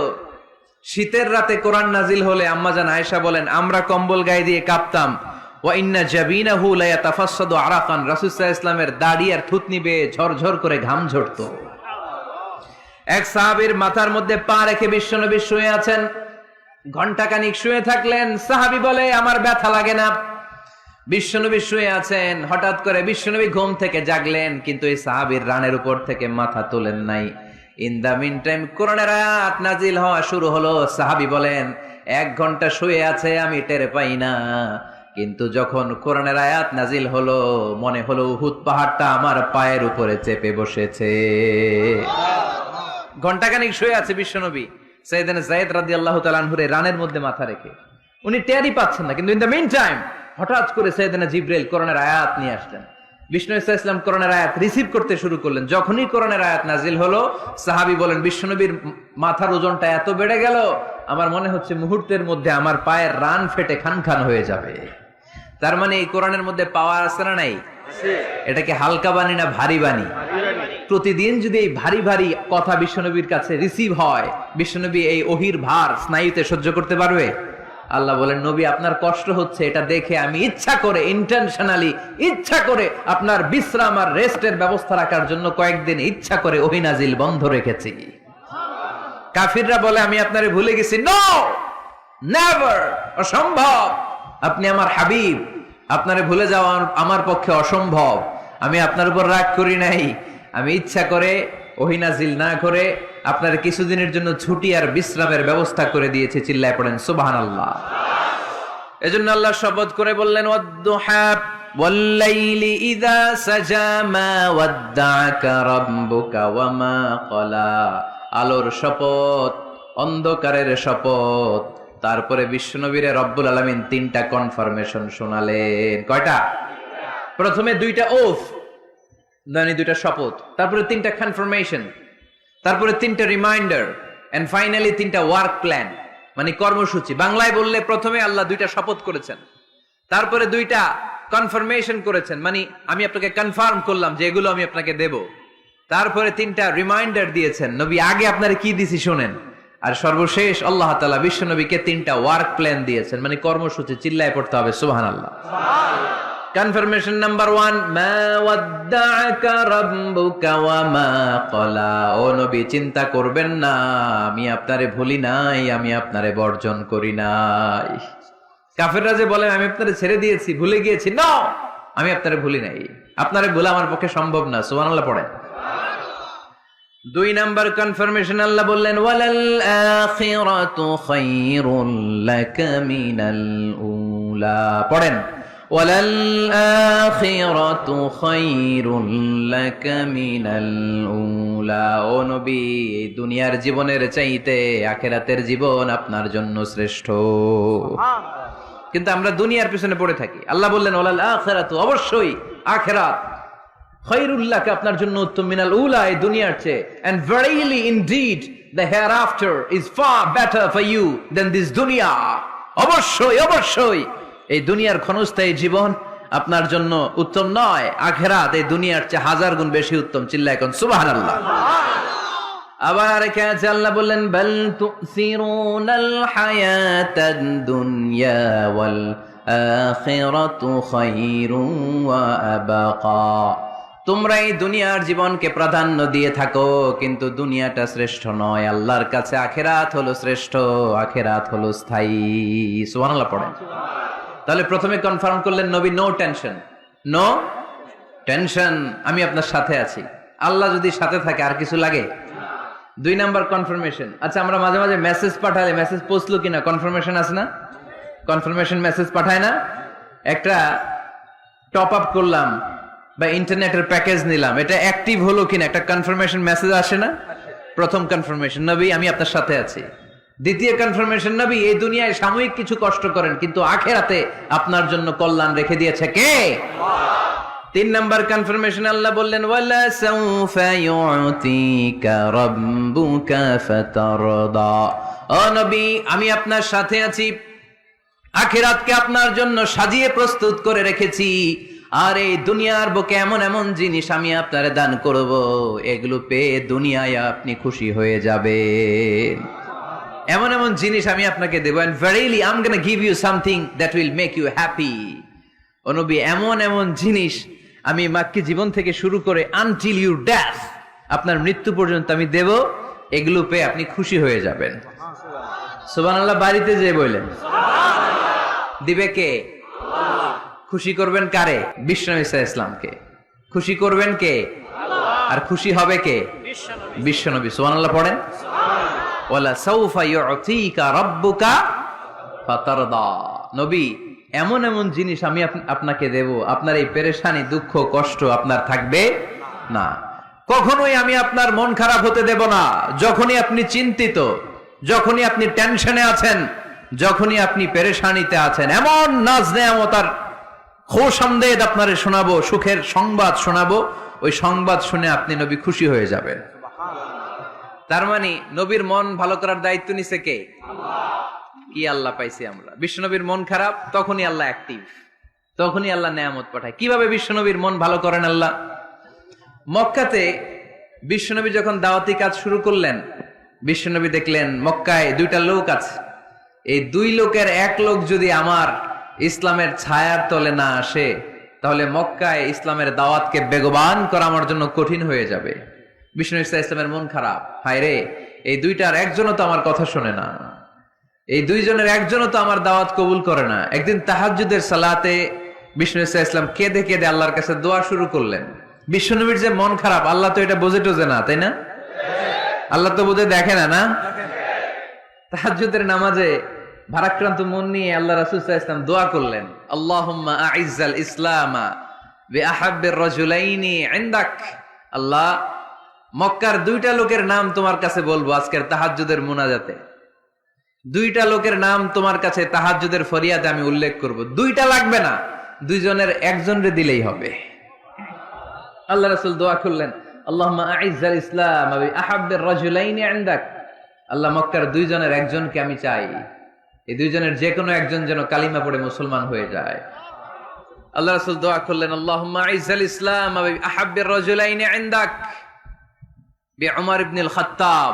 শীতের রাতে কোরআন নাজিল হলে আম্মাজান আয়েশা বলেন আমরা কম্বল গায়ে দিয়ে কাঁপতাম। ওয়া ইন্না জাবিনাহু লা ইয়াতাফাসসাদু আরাকান, রাসূল সাল্লাল্লাহু আলাইহি ওয়াসাল্লামের দাড়ি আর থুতনি বেয়ে ঝরঝর করে ঘাম ঝরতো। এক সাহাবীর মাথার মধ্যে পা রেখে বিশ্বনবী শুয়ে আছেন, ঘন্টাখানিক শুয়ে থাকলেন। সাহাবী বলে আমার ব্যথা লাগে না। বিশ্বনবী শুয়ে আছেন, হঠাৎ করে বিশ্বনবী ঘুম থেকে জাগলেন, কিন্তু এই সাহাবীর রানের উপর থেকে মাথা তোলেন নাই। ইন দা মিন টাইম কোরআনের আয়াত নাজিল হওয়া শুরু হলো। সাহাবী বলেন 1 ঘন্টা শুয়ে আছে আমি টের পাই না, কিন্তু যখন কোরআনের আয়াত নাজিল হলো মনে হলো উহুদ পাহাড়টা আমার পায়ের উপরে চেপে বসেছে। ঘন্টাখানিক শুয়ে আছে বিশ্বনবী সাইয়েদনা যায়েদ রাদিয়াল্লাহু তাআলা আনহুর রানের মধ্যে মাথা রেখে, উনি টেরই পাচ্ছেন না। কিন্তু ইন দা মিন টাইম হঠাৎ করে সাইয়েদনা জিবরাইল কোরআনের আয়াত নিয়ে আসলেন। বিষ্ণু ইসা ইসলাম কোরআনের আয়াত রিসিভ করতে শুরু করলেন। যখনই কোরআনের আয়াত নাজিল হলো সাহাবী বলেন বিশ্বনবীর মাথার ওজনটা এত বেড়ে গেল আমার মনে হচ্ছে মুহূর্তের মধ্যে আমার পায়ের রান ফেটে খান খান হয়ে যাবে। তার মানে এই কোরআনের মধ্যে পাওয়ার আছে না নাই? এটাকে হালকা বাণী না ভারী বাণী? প্রতিদিন যদি এই ভারী ভারী কথা বিশ্বনবীর কাছে রিসিভ হয়, বিশ্বনবী এই ওহির ভার স্নায়ুতে সহ্য করতে পারবে? আল্লাহ বলেন নবী আপনার কষ্ট হচ্ছে এটা দেখে আমি ইচ্ছা করে ইন্টেনশনালি ইচ্ছা করে আপনার বিশ্রাম আর রেস্টের ব্যবস্থা রাখার জন্য কয়েকদিন ইচ্ছা করে ওহী নাজিল বন্ধ রেখেছি। কাফিররা বলে আমি আপনারে ভুলে গেছি। নো, নেভার, অসম্ভব। আপনি আমার হাবিব, আপনারে ভুলে যাওয়া আমার পক্ষে অসম্ভব। আমি আপনার উপর রাগ করি নাই, আমি ইচ্ছা করে ওহী নাজিল না করে আপনার কিছুদিনের জন্য ছুটি আর বিশ্রামের ব্যবস্থা করে দিয়েছে। চিল্লায় পড়েন সুবহানাল্লাহ। এজন্য আল্লাহ শপথ করে বললেন ওয়াদ-দুহা ওয়াল-লাইলি ইযা সাজা মা ওয়াদ্দাআকা রাব্বুকা ওয়া মা ক্বালা। আলোর শপথ, অন্ধকারের শপথ। তারপরে বিশ্বনবীরে রব্বুল আলামিন 3টা কনফার্মেশন শোনালেন। কয়টা? প্রথমে 2টা ওফ, মানে 2টা শপথ, তারপরে 3টা কনফার্মেশন, তারপরে 3টা রিমাইন্ডার, এন্ড ফাইনালি 3টা ওয়ার্ক প্ল্যান, মানে কর্মসূচি। বাংলায় বললে প্রথমে আল্লাহ 2টা শপথ করেছেন, তারপরে 2টা কনফার্মেশন করেছেন, মানে আমি আপনাকে কনফার্ম করলাম যে এগুলো আমি আপনাকে দেব। তারপরে 3টা রিমাইন্ডার দিয়েছেন, নবী আগে আপনারে কি দিছি শোনেন। আর সর্বশেষ আল্লাহ তাআলা বিশ্ব নবীকে 3টা ওয়ার্ক প্ল্যান দিয়েছেন, মানে কর্মসূচি। চিল্লায় পড়তে হবে সুবহানাল্লাহ। কনফার্মেশন নাম্বার 1, মা ওয়াদ্দাআকা রাব্বুকা ওয়া মা ক্বালা। ও নবী চিন্তা করবেন না, আমি আপনারে ভুলি নাই, আমি আপনারে বর্জন করি নাই। কাফেররা যে বলে আমি আপনারে ছেড়ে দিয়েছি, ভুলে গিয়েছি, না, আমি আপনারে ভুলি নাই, আপনারে ভুলা আমার পক্ষে সম্ভব না। সুবহানাল্লাহ পড়েন। 2 নাম্বার কনফার্মেশন আল্লাহ বললেন ওয়ালাল আখিরাতু খায়রুল লাকা মিনাল উলা। পড়েন ওয়ালাল আখিরাতু খায়রুল লাকা মিনাল উলা। ও নবী দুনিয়ার জীবনের চাইতে আখিরাতের জীবন আপনার জন্য শ্রেষ্ঠ। কিন্তু আমরা দুনিয়ার পিছনে পড়ে থাকি। আল্লাহ বললেন ওয়ালাল আখিরাতু, অবশ্যই আখিরাত, খায়রুল লাকা আপনার জন্য উত্তম, মিনাল উলা এই দুনিয়ার চেয়ে, and verily indeed the hereafter is far better for you than this dunya। অবশ্যই অবশ্যই এই দুনিয়ার ক্ষণস্থায়ী জীবন আপনার জন্য উত্তম নয়, আখিরাত এই দুনিয়ার চেয়ে 1000 গুণ বেশি উত্তম। চিল্লায় কোন সুবহানাল্লাহ। আবার আরেক আয়াতে আল্লাহ বললেন বাল তুসিরুনাল হায়াতাদ দুনিয়া ওয়াল আখিরাতু খায়রুন ওয়া আবাকা। তোমরা এই দুনিয়ার জীবনকে প্রাধান্য দিয়ে থাকো, কিন্তু দুনিয়াটা শ্রেষ্ঠ নয়। আল্লাহর কাছে আখিরাত হলো শ্রেষ্ঠ, আখিরাত হলো স্থায়ী। সুবহানাল্লাহ পড়েন। তাহলে প্রথমে কনফার্ম করলেন নবী নো টেনশন, নো টেনশন, আমি আপনার সাথে আছি। আল্লাহ যদি সাথে থাকে আর কিছু লাগে? 2 নাম্বার কনফার্মেশন। আচ্ছা আমরা মাঝে মাঝে মেসেজ পাঠালে মেসেজ পৌঁছলো কিনা কনফার্মেশন আছে না? কনফার্মেশন মেসেজ পাঠায় না? একটা টপ আপ করলাম বা ইন্টারনেটের প্যাকেজ নিলাম, এটা অ্যাক্টিভ হলো কিনা একটা কনফার্মেশন মেসেজ আসে না? প্রথম কনফার্মেশন নবী আমি আপনার সাথে আছি। দ্বিতীয় কনফার্মেশন, নবী এই দুনিয়ায় সাময়িক কিছু কষ্ট করেন, কিন্তু আখিরাতে আপনার জন্য কল্যাণ রেখে দিয়েছে কে? তিন নাম্বার কনফার্মেশন, আল্লাহ বললেন ওয়ালা সাউফা ইউতিকা রাব্বুকা ফাতারদা। ও নবী, আমি আপনার সাথে আছি, আখিরাতকে আপনার জন্য সাজিয়ে প্রস্তুত করে রেখেছি, আর এই দুনিয়ার বুকে এমন এমন জিনিস আমি আপনারে দান করব, এগুলো পেয়ে দুনিয়ায় আপনি খুশি হয়ে যাবেন। এমন এমন জিনিস আমি আপনাকে দেব, and verily I'm going to give you something that will make you happy. ও নবী, এমন এমন জিনিস আমি মাক্কি জীবন থেকে শুরু করে until your death, আপনার মৃত্যু পর্যন্ত আমি দেব, এগুলো পেয়ে আপনি খুশি হয়ে যাবেন। সুবহানাল্লাহ বাড়িতে যেয়ে বললেন, দিবে কে? খুশি করবেন কারে? বিশ্বনবী সাল্লাল্লাহু আলাইহি ওয়াসাল্লামকে। খুশি করবেন কে? আর খুশি হবে কে? বিশ্বনবী। সুবহানাল্লাহ পড়েন। ওয়ালা সাউফা ইউতিকা রাব্বুকা ফাতারদা। নবী, এমন এমন জিনিস আমি আপনাকে দেব, আপনার এই পেরেশানি, দুঃখ, কষ্ট আপনার থাকবে না। কখনোই আমি আপনার মন খারাপ হতে দেব না। যখনই আপনি চিন্তিত, যখনই আপনি টেনশনে আছেন, যখনই আপনি পেরেশানিতে আছেন, এমন নাজ নেয়ামত আর খোশামদেদ আপনারে শোনাবো, সুখের সংবাদ শোনাবো, ওই সংবাদ শুনে আপনি নবী খুশি হয়ে যাবেন। তার মানে নবীর মন ভালো করার দায়িত্ব নিছে কে? কি আল্লাহ পাইছি আমরা। বিশ্বনবীর মন খারাপ, তখনই আল্লাহ অ্যাক্টিভ, তখনই আল্লাহ নেয়ামত পাঠায়। কিভাবে বিশ্বনবীর মন ভালো করেন আল্লাহ? মক্কাতে বিশ্বনবী যখন দাওয়াতি কাজ শুরু করলেন, বিশ্বনবী দেখলেন মক্কায় দুইটা লোক আছে, এই দুই লোকের এক লোক যদি আমার ইসলামের ছায়ার তলে না আসে, তাহলে মক্কায় ইসলামের দাওয়াতকে বেগবান করা আমার জন্য কঠিন হয়ে যাবে। বিশ্বনবী ইসলামের মন খারাপ, হায় রে, এই দুইটার একজনও তো আমার কথা শোনে না, এই দুইজনের একজনও তো আমার দাওয়াত কবুল করে না। একদিন তাহাজ্জুদের সালাতে বিশ্বনবী ইসলাম কেঁদে কেঁদে আল্লাহর কাছে দোয়া শুরু করলেন। বিশ্বনবীর যে মন খারাপ, আল্লাহ তো এটা বোঝে টোঝে না, তাই না? আল্লাহ তো বোঝে দেখে না, না? তাহাজ্জুদের নামাজে ভারাক্রান্ত মন নিয়ে আল্লাহ রাসূল সাল্লাল্লাহু আলাইহি ওয়াসাল্লাম দোয়া করলেন, আল্লাহুম্মা আইজ্জাল ইসলামা বিআহাব্বির রাজুলাইনি ইনদাক। আল্লাহ, মক্কার দুইটা লোকের নাম তোমার কাছে বলবো আজকের তাহাজ্জুদের মুনাজাতে, দুইটা লোকের নাম তোমার কাছে তাহাজ্জুদের ফরিয়াদে আমি উল্লেখ করব। দুইটা লাগবে না, দুইজনের একজনরে দিলেই হবে। আল্লাহ রাসূল দোয়া করলেন, আল্লাহুম্মা আইজ্জাল ইসলাম বিআহাব্বির রাজুলাইনি ইনদাক। আল্লাহ, মক্কার দুইজনের একজনকে আমি চাই, এই দুইজনের যে কোনো একজন যেন কালিমা পড়ে মুসলমান হয়ে যায়। আল্লাহ রাসূল দোয়া করলেন, আল্লাহুম্মা আইজ্জাল ইসলাম বিআহাব্বির রাজুলাইনি ইনদাক বিউমর ইবনুল খাত্তাব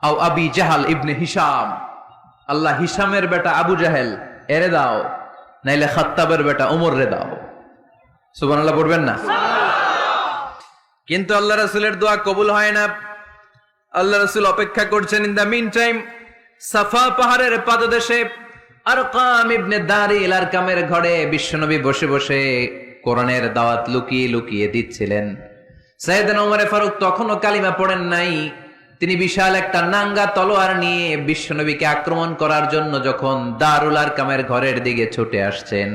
আও আবি জাহল ইবনে হিশাম। আল্লাহ, হিশামের বেটা আবু জাহেল এরে দাও, নাইলে খাত্তাবের বেটা ওমর রে দাও। সুবহানাল্লাহ পড়বেন না? কিন্তু আল্লাহ রাসূলের দোয়া কবুল হয় না। আল্লাহ রাসূল অপেক্ষা করছেন। ইন দা মিন টাইম সাফা পাহাড়ের পাদদেশে আরকাম ইবনে দারিল আরকামের ঘরে বিশ্বনবী বসে বসে কোরআনের দাওয়াত লুকিয়ে লুকিয়ে দিচ্ছিলেন। সাইয়েদনা ওমর ফারুক তখনও কালিমা পড়েন নাই। তিনি বিশাল একটা নাঙ্গা তলোয়ার নিয়ে বিশ্বনবীকে আক্রমণ করার জন্য যখন দারুল আরকামের ঘরের দিকে ছুটে আসছেন,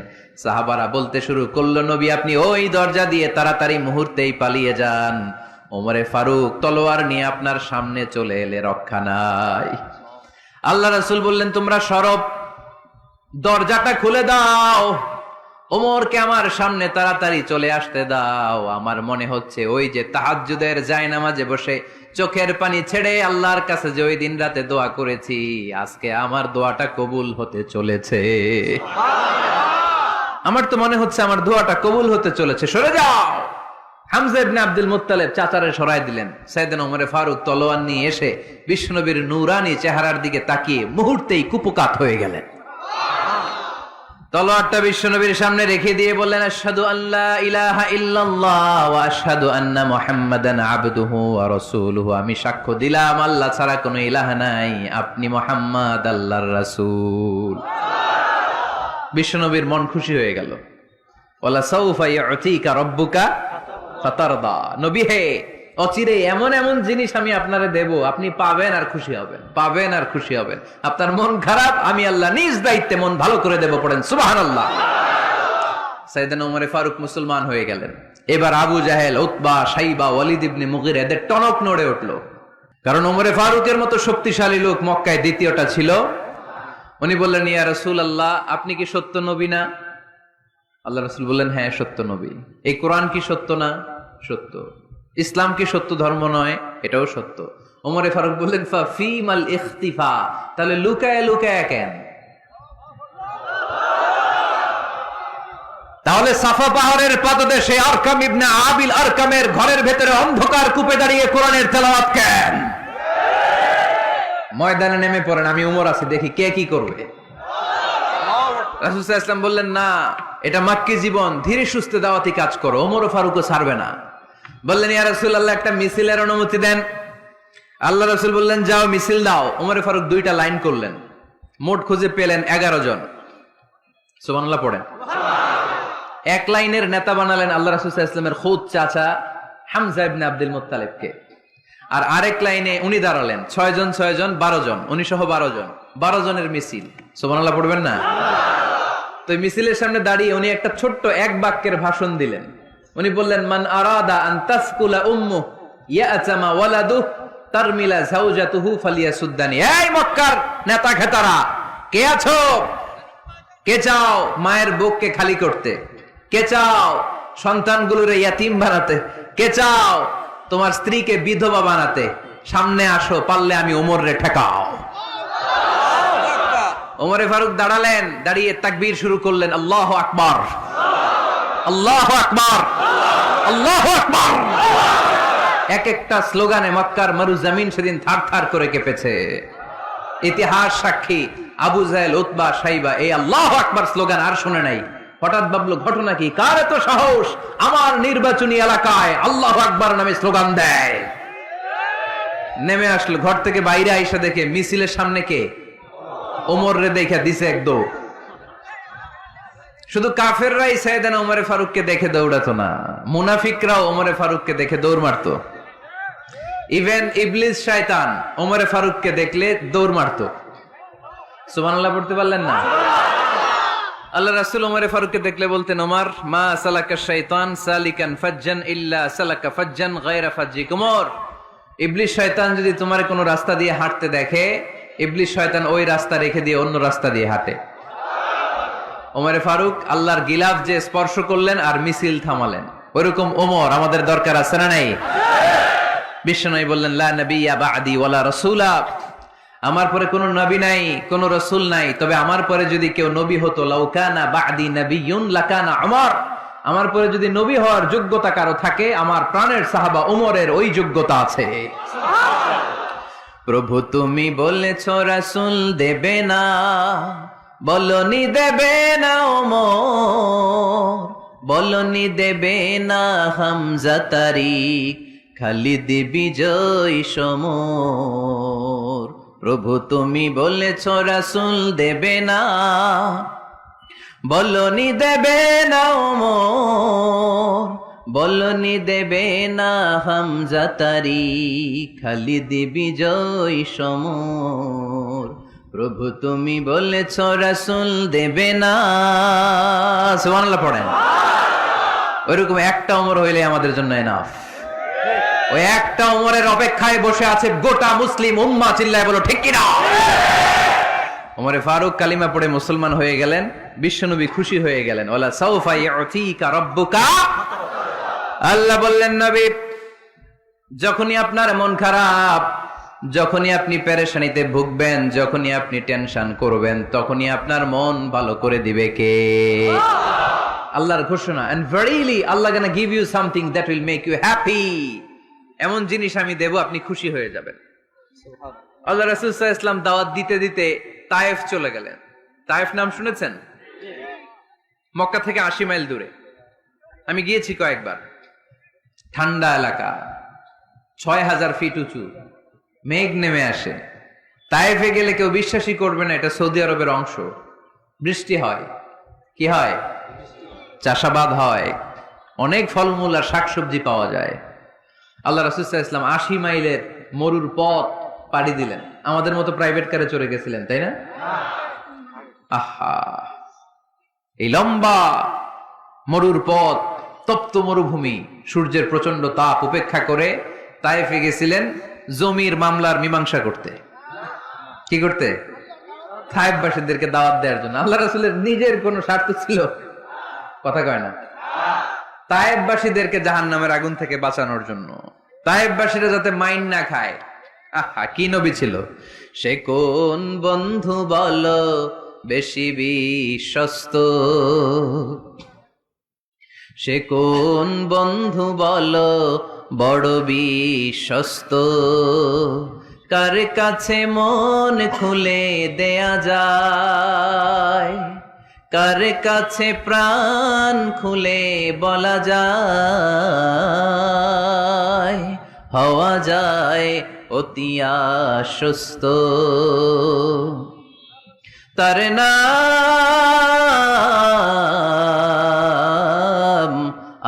সাহাবারা বলতে শুরু করলো, নবী আপনি ওই দরজা দিয়ে তাড়াতাড়ি মুহূর্তেই পালিয়ে যান, ওমরে ফারুক তলোয়ার নিয়ে আপনার সামনে চলে এলে রক্ষা নাই। আল্লাহ রাসূল বললেন, তোমরা সরব, দরজাটা খুলে দাও, ওমরকে আমার সামনে তাড়াতাড়ি চলে আসতে দাও। আমার মনে হচ্ছে ওই যে তাহাজ্জুদের জায়নামাজে বসে চোখের পানি ছেড়ে আল্লাহর কাছে যে ওই দিন রাতে দোয়া করেছি, আজকে আমার দোয়াটা কবুল হতে চলেছে। আমার তো মনে হচ্ছে আমার দোয়াটা কবুল হতে চলেছে, সরে যাও। হামজা ইবনে আব্দুল মুত্তালিব চাচারে সরাই দিলেন। সাইয়েদনা ওমর ফারুক তলোয়ার নিয়ে এসে বিশ্বনবীর নূরানি চেহারার দিকে তাকিয়ে মুহূর্তেই কুপকাত হয়ে গেলেন। তলোয়ারটা বিশ্বনবীর সামনে রেখে দিয়ে বললেন, আশহাদু আল্লা ইলাহা ইল্লাল্লাহ ওয়া আশহাদু আন্না মুহাম্মাদান আবদুহু ওয়া রাসূলুহু। আমি সাক্ষ্য দিলাম আল্লাহ ছাড়া কোনো ইলাহ নাই, আপনি মুহাম্মদ আল্লাহর রাসূল। বিশ্বনবীর মন খুশি হয়ে গেল। ওয়ালা সাউফা ইউতিকা রাব্বুকা ফাতারদা। নবী হে, অচিরে এমন এমন জিনিস আমি আপনারে দেব, আপনি পাবেন আর খুশি হবেন, পাবেন আর খুশি হবেন। আপনার মন খারাপ, আমি আল্লাহ নিজ দায়িত্বে মন ভালো করে দেব। পড়েন সুবহানাল্লাহ। সাইয়েদনা ওমর ফারুক মুসলমান হয়ে গেলেন। এবার আবু জাহেল, উতবা, শাইবা, ওয়ালিদ ইবনে মুগীরা এদের টনক নড়ে উঠলো। কারণ ওমরে ফারুকের মতো শক্তিশালী লোক মক্কায় দ্বিতীয়টা ছিল। উনি বললেন, ইয়া রাসূলুল্লাহ, আপনি কি সত্য নবী না? আল্লাহ রাসূল বললেন, হ্যাঁ সত্য নবী। এই কোরআন কি সত্য না? সত্য। ইসলাম কি সত্য ধর্ম নয়? এটাও সত্য। ওমরে ফারুক বললেন, ফা ফীমাল ইখতিফা, তাহলে লুকায় লুকায় কেন? তাহলে সাফা পাহাড়ের পাদদেশে আরকাম ইবনে আবিল আরকামের ঘরের ভেতরে অন্ধকার কূপে দাঁড়িয়ে কোরআনের তেলাওয়াত কেন? ময়দানে নেমে পড়েন, আমি উমর আছি, দেখি কে কি করবে। রাসূল সাল্লাল্লাহু আলাইহি ওয়াসাল্লাম বললেন, না, এটা মাক্কি জীবন, ধীরে সুস্থে দাওয়াতি কাজ করো, ওমর ও ফারুকও ছাড়বে না। বললেন, ইয়া রাসূলুল্লাহ, একটা মিছিলের অনুমতি দেন। আল্লাহ রাসূল বললেন, যাও মিছিল দাও। ওমর ফারুক 2টা লাইন করলেন, মোট খুঁজে পেলেন 11 জন। সুবহানাল্লাহ পড়েন। এক লাইনের নেতা বানালেন আল্লাহ রাসূল সাল্লাল্লাহু আলাইহি ওয়াসাল্লামের খুদ চাচা হামজা ইবনে আব্দুল মুত্তালিবকে। আর আরেক লাইনে উনি দাঁড়ালেন 6 জন 6 জন 12 জন, উনি সহ 12 জনের মিছিল। সুবহানাল্লাহ পড়বেন না? তো মিছিলের সামনে দাঁড়িয়ে উনি একটা ছোট্ট এক বাক্যের ভাষণ দিলেন। উনি বললেন, মান আরাদা আন তাসকুলা উম্মু ইয়াতামা ওয়ালাদু তারমিলা যাওজাতুহু ফালিয়াসুদ্দানি। এই মক্কার নেতা খেতারা, কে আছো? কে চাও মায়ের বুককে খালি করতে? কে চাও সন্তানগুলোরে ইয়াতিম বানাতে? কে চাও তোমার স্ত্রীকে বিধবা বানাতে? সামনে আসো, পারলে আমি ওমরে ঠেকাও। ওমরে ফারুক দাঁড়ালেন, দাঁড়িয়ে তাকবীর শুরু করলেন, আল্লাহু আকবার, আল্লাহু আকবার, আল্লাহু আকবার। এক একটা স্লোগানে মক্কার মরুজমিন সেদিন থারথার করে কেঁপেছে। ইতিহাস সাক্ষী, আবু জাহেল, উতবা, শাইবা এই আল্লাহু আকবার স্লোগান আর শুনে নাই। হঠাৎ ভাবলো, ঘটনা কি? কার এত সাহস আমার নির্বাচনী এলাকায় আল্লাহু আকবার নামে স্লোগান দেয়? নেমে আসলো, ঘর থেকে বাইরে আইসা দেখে মিছিলের সামনে কে? ওমর রে দেখে দিছে এক দৌড়। শুধু কাফেররাই সাইয়েদনা ওমরে ফারুককে দেখে দৌড়াতো না, মুনাফিকরাও ওমরে ফারুককে দেখে দৌড় মারতো। ইভেন ইবলিস শয়তান ওমরে ফারুককে দেখলে দৌড় মারতো। সুবহানাল্লাহ পড়তে পারলেন না? আল্লাহ রাসূল ওমরে ফারুককে দেখলে বলতেন, ওমর, মা সালাকা শাইতান সালিকান ফাজ্জান ইল্লা সালাকা ফাজ্জান গায়রা ফাজ্জিক। ওমর, ইবলিস শয়তান যদি তোমার কোনো রাস্তা দিয়ে হাঁটতে দেখে, ইবলিস শয়তান ওই রাস্তা রেখে দিয়ে অন্য রাস্তা দিয়ে হাঁটে। ওমরে ফারুক আল্লাহর গিলাফ যে স্পর্শ করলেন আর মিছিল থামালেন, ওইরকম ওমর আমাদের দরকার আছে না নাই? বিশ্বনবী বললেন, লা নাবিয়্যা বা'দি ওয়ালা রাসূলা, আমার পরে কোনো নবী নাই, কোনো রাসূল নাই, তবে আমার পরে যদি কেউ নবী হতো, লাউ কানা বা'দি নাবিয়্যুন লাকানা উমর, আমার পরে যদি নবী হওয়ার যোগ্যতা কারো থাকে, আমার প্রাণের সাহাবা ওমরের ওই যোগ্যতা আছে। প্রভু তুমি বলেছো রাসূল দেবে না, বলনি দেবে না ওমর, বলনি দেবে না হামজা তারিক, খালিদ বিজয় সমর। প্রভু তুমি বলেছো রাসূল দেবে না, বলনি দেবে না ওমর, বলনি দেবে না হামজা তারিক, খালিদ বিজয় সমর। প্রভু তুমি বলেছো রাসূল দেবে না। সুবহানাল্লাহ পড়েন। ওইরকম একটা ওমর হইলে আমাদের জন্য এনাফ। ওই একটা ওমরের অপেক্ষায় বসে আছে গোটা মুসলিম উম্মাহ। চিল্লায় বলো ঠিক কিনা? ওমরে ফারুক কালিমা পড়ে মুসলমান হয়ে গেলেন, বিশ্বনবী খুশি হয়ে গেলেন। ওয়ালা সাউফা ইউতিকা রাব্বুকা, আল্লাহ বললেন, নবী, যখনই আপনার মন খারাপ, যখনই আপনি পেরেশানিতে ভুগবেন, যখনই আপনি টেনশন করবেন, তখনই আপনার মন ভালো করে দিবে কে? আল্লাহর ঘোষণা, and verily Allah gonna give you something that will make you happy। এমন জিনিস আমি দেব, আপনি খুশি হয়ে যাবেন। আল্লাহ রাসূল সাল্লাল্লাহু আলাইহি ওয়াসাল্লাম দাওয়াত দিতে দিতে তায়েফ চলে গেলেন। তায়েফ নাম শুনেছেন? মক্কা থেকে 80 মাইল দূরে। আমি গিয়েছি কয়েকবার। ঠান্ডা এলাকা, 6000 ফিট উঁচু, মেঘ নেমে আসে। তায়েফে গেলে কেউ বিশ্বাসই করবে না এটা সৌদি আরবের অংশ। বৃষ্টি হয়, কি হয়? চাষাবাদ হয়, অনেক ফলমূল আর শাকসবজি পাওয়া যায়। আল্লাহ রাসূল সাল্লাল্লাহু আলাইহি ওয়াসাল্লাম 80 মাইলের মরুর পথ পাড়ি দিলেন। আমাদের মতো প্রাইভেট কারে চড়ে গেছিলেন, তাই না? আহা, এই লম্বা মরুর পথ, তপ্ত মরুভূমি, সূর্যের প্রচন্ড তাপ উপেক্ষা করে তায়েফে গেছিলেন জমির মামলার মীমাংসা করতে। কি করতে? তায়েফবাসীদেরকে দাওয়াত দেওয়ার জন্য। আল্লাহ রাসূলের নিজের কোনো স্বার্থ ছিল? কথা কয় না। তায়েফবাসীদেরকে জাহান্নামের আগুন থেকে বাঁচানোর জন্য, তায়েফবাসীরা যাতে মাইন না খায়। আহা, কি নবী ছিল! সে কোন বন্ধু বলো বেশি বিশ্বস্ত, সে কোন বন্ধু বলো বড় বিশ্বস্ত, কার কাছে মন খুলে দেয়া যায়, কার কাছে প্রাণ খুলে বলা যায়, হওয়া যায় অতি আশ্বস্ত। তার নাম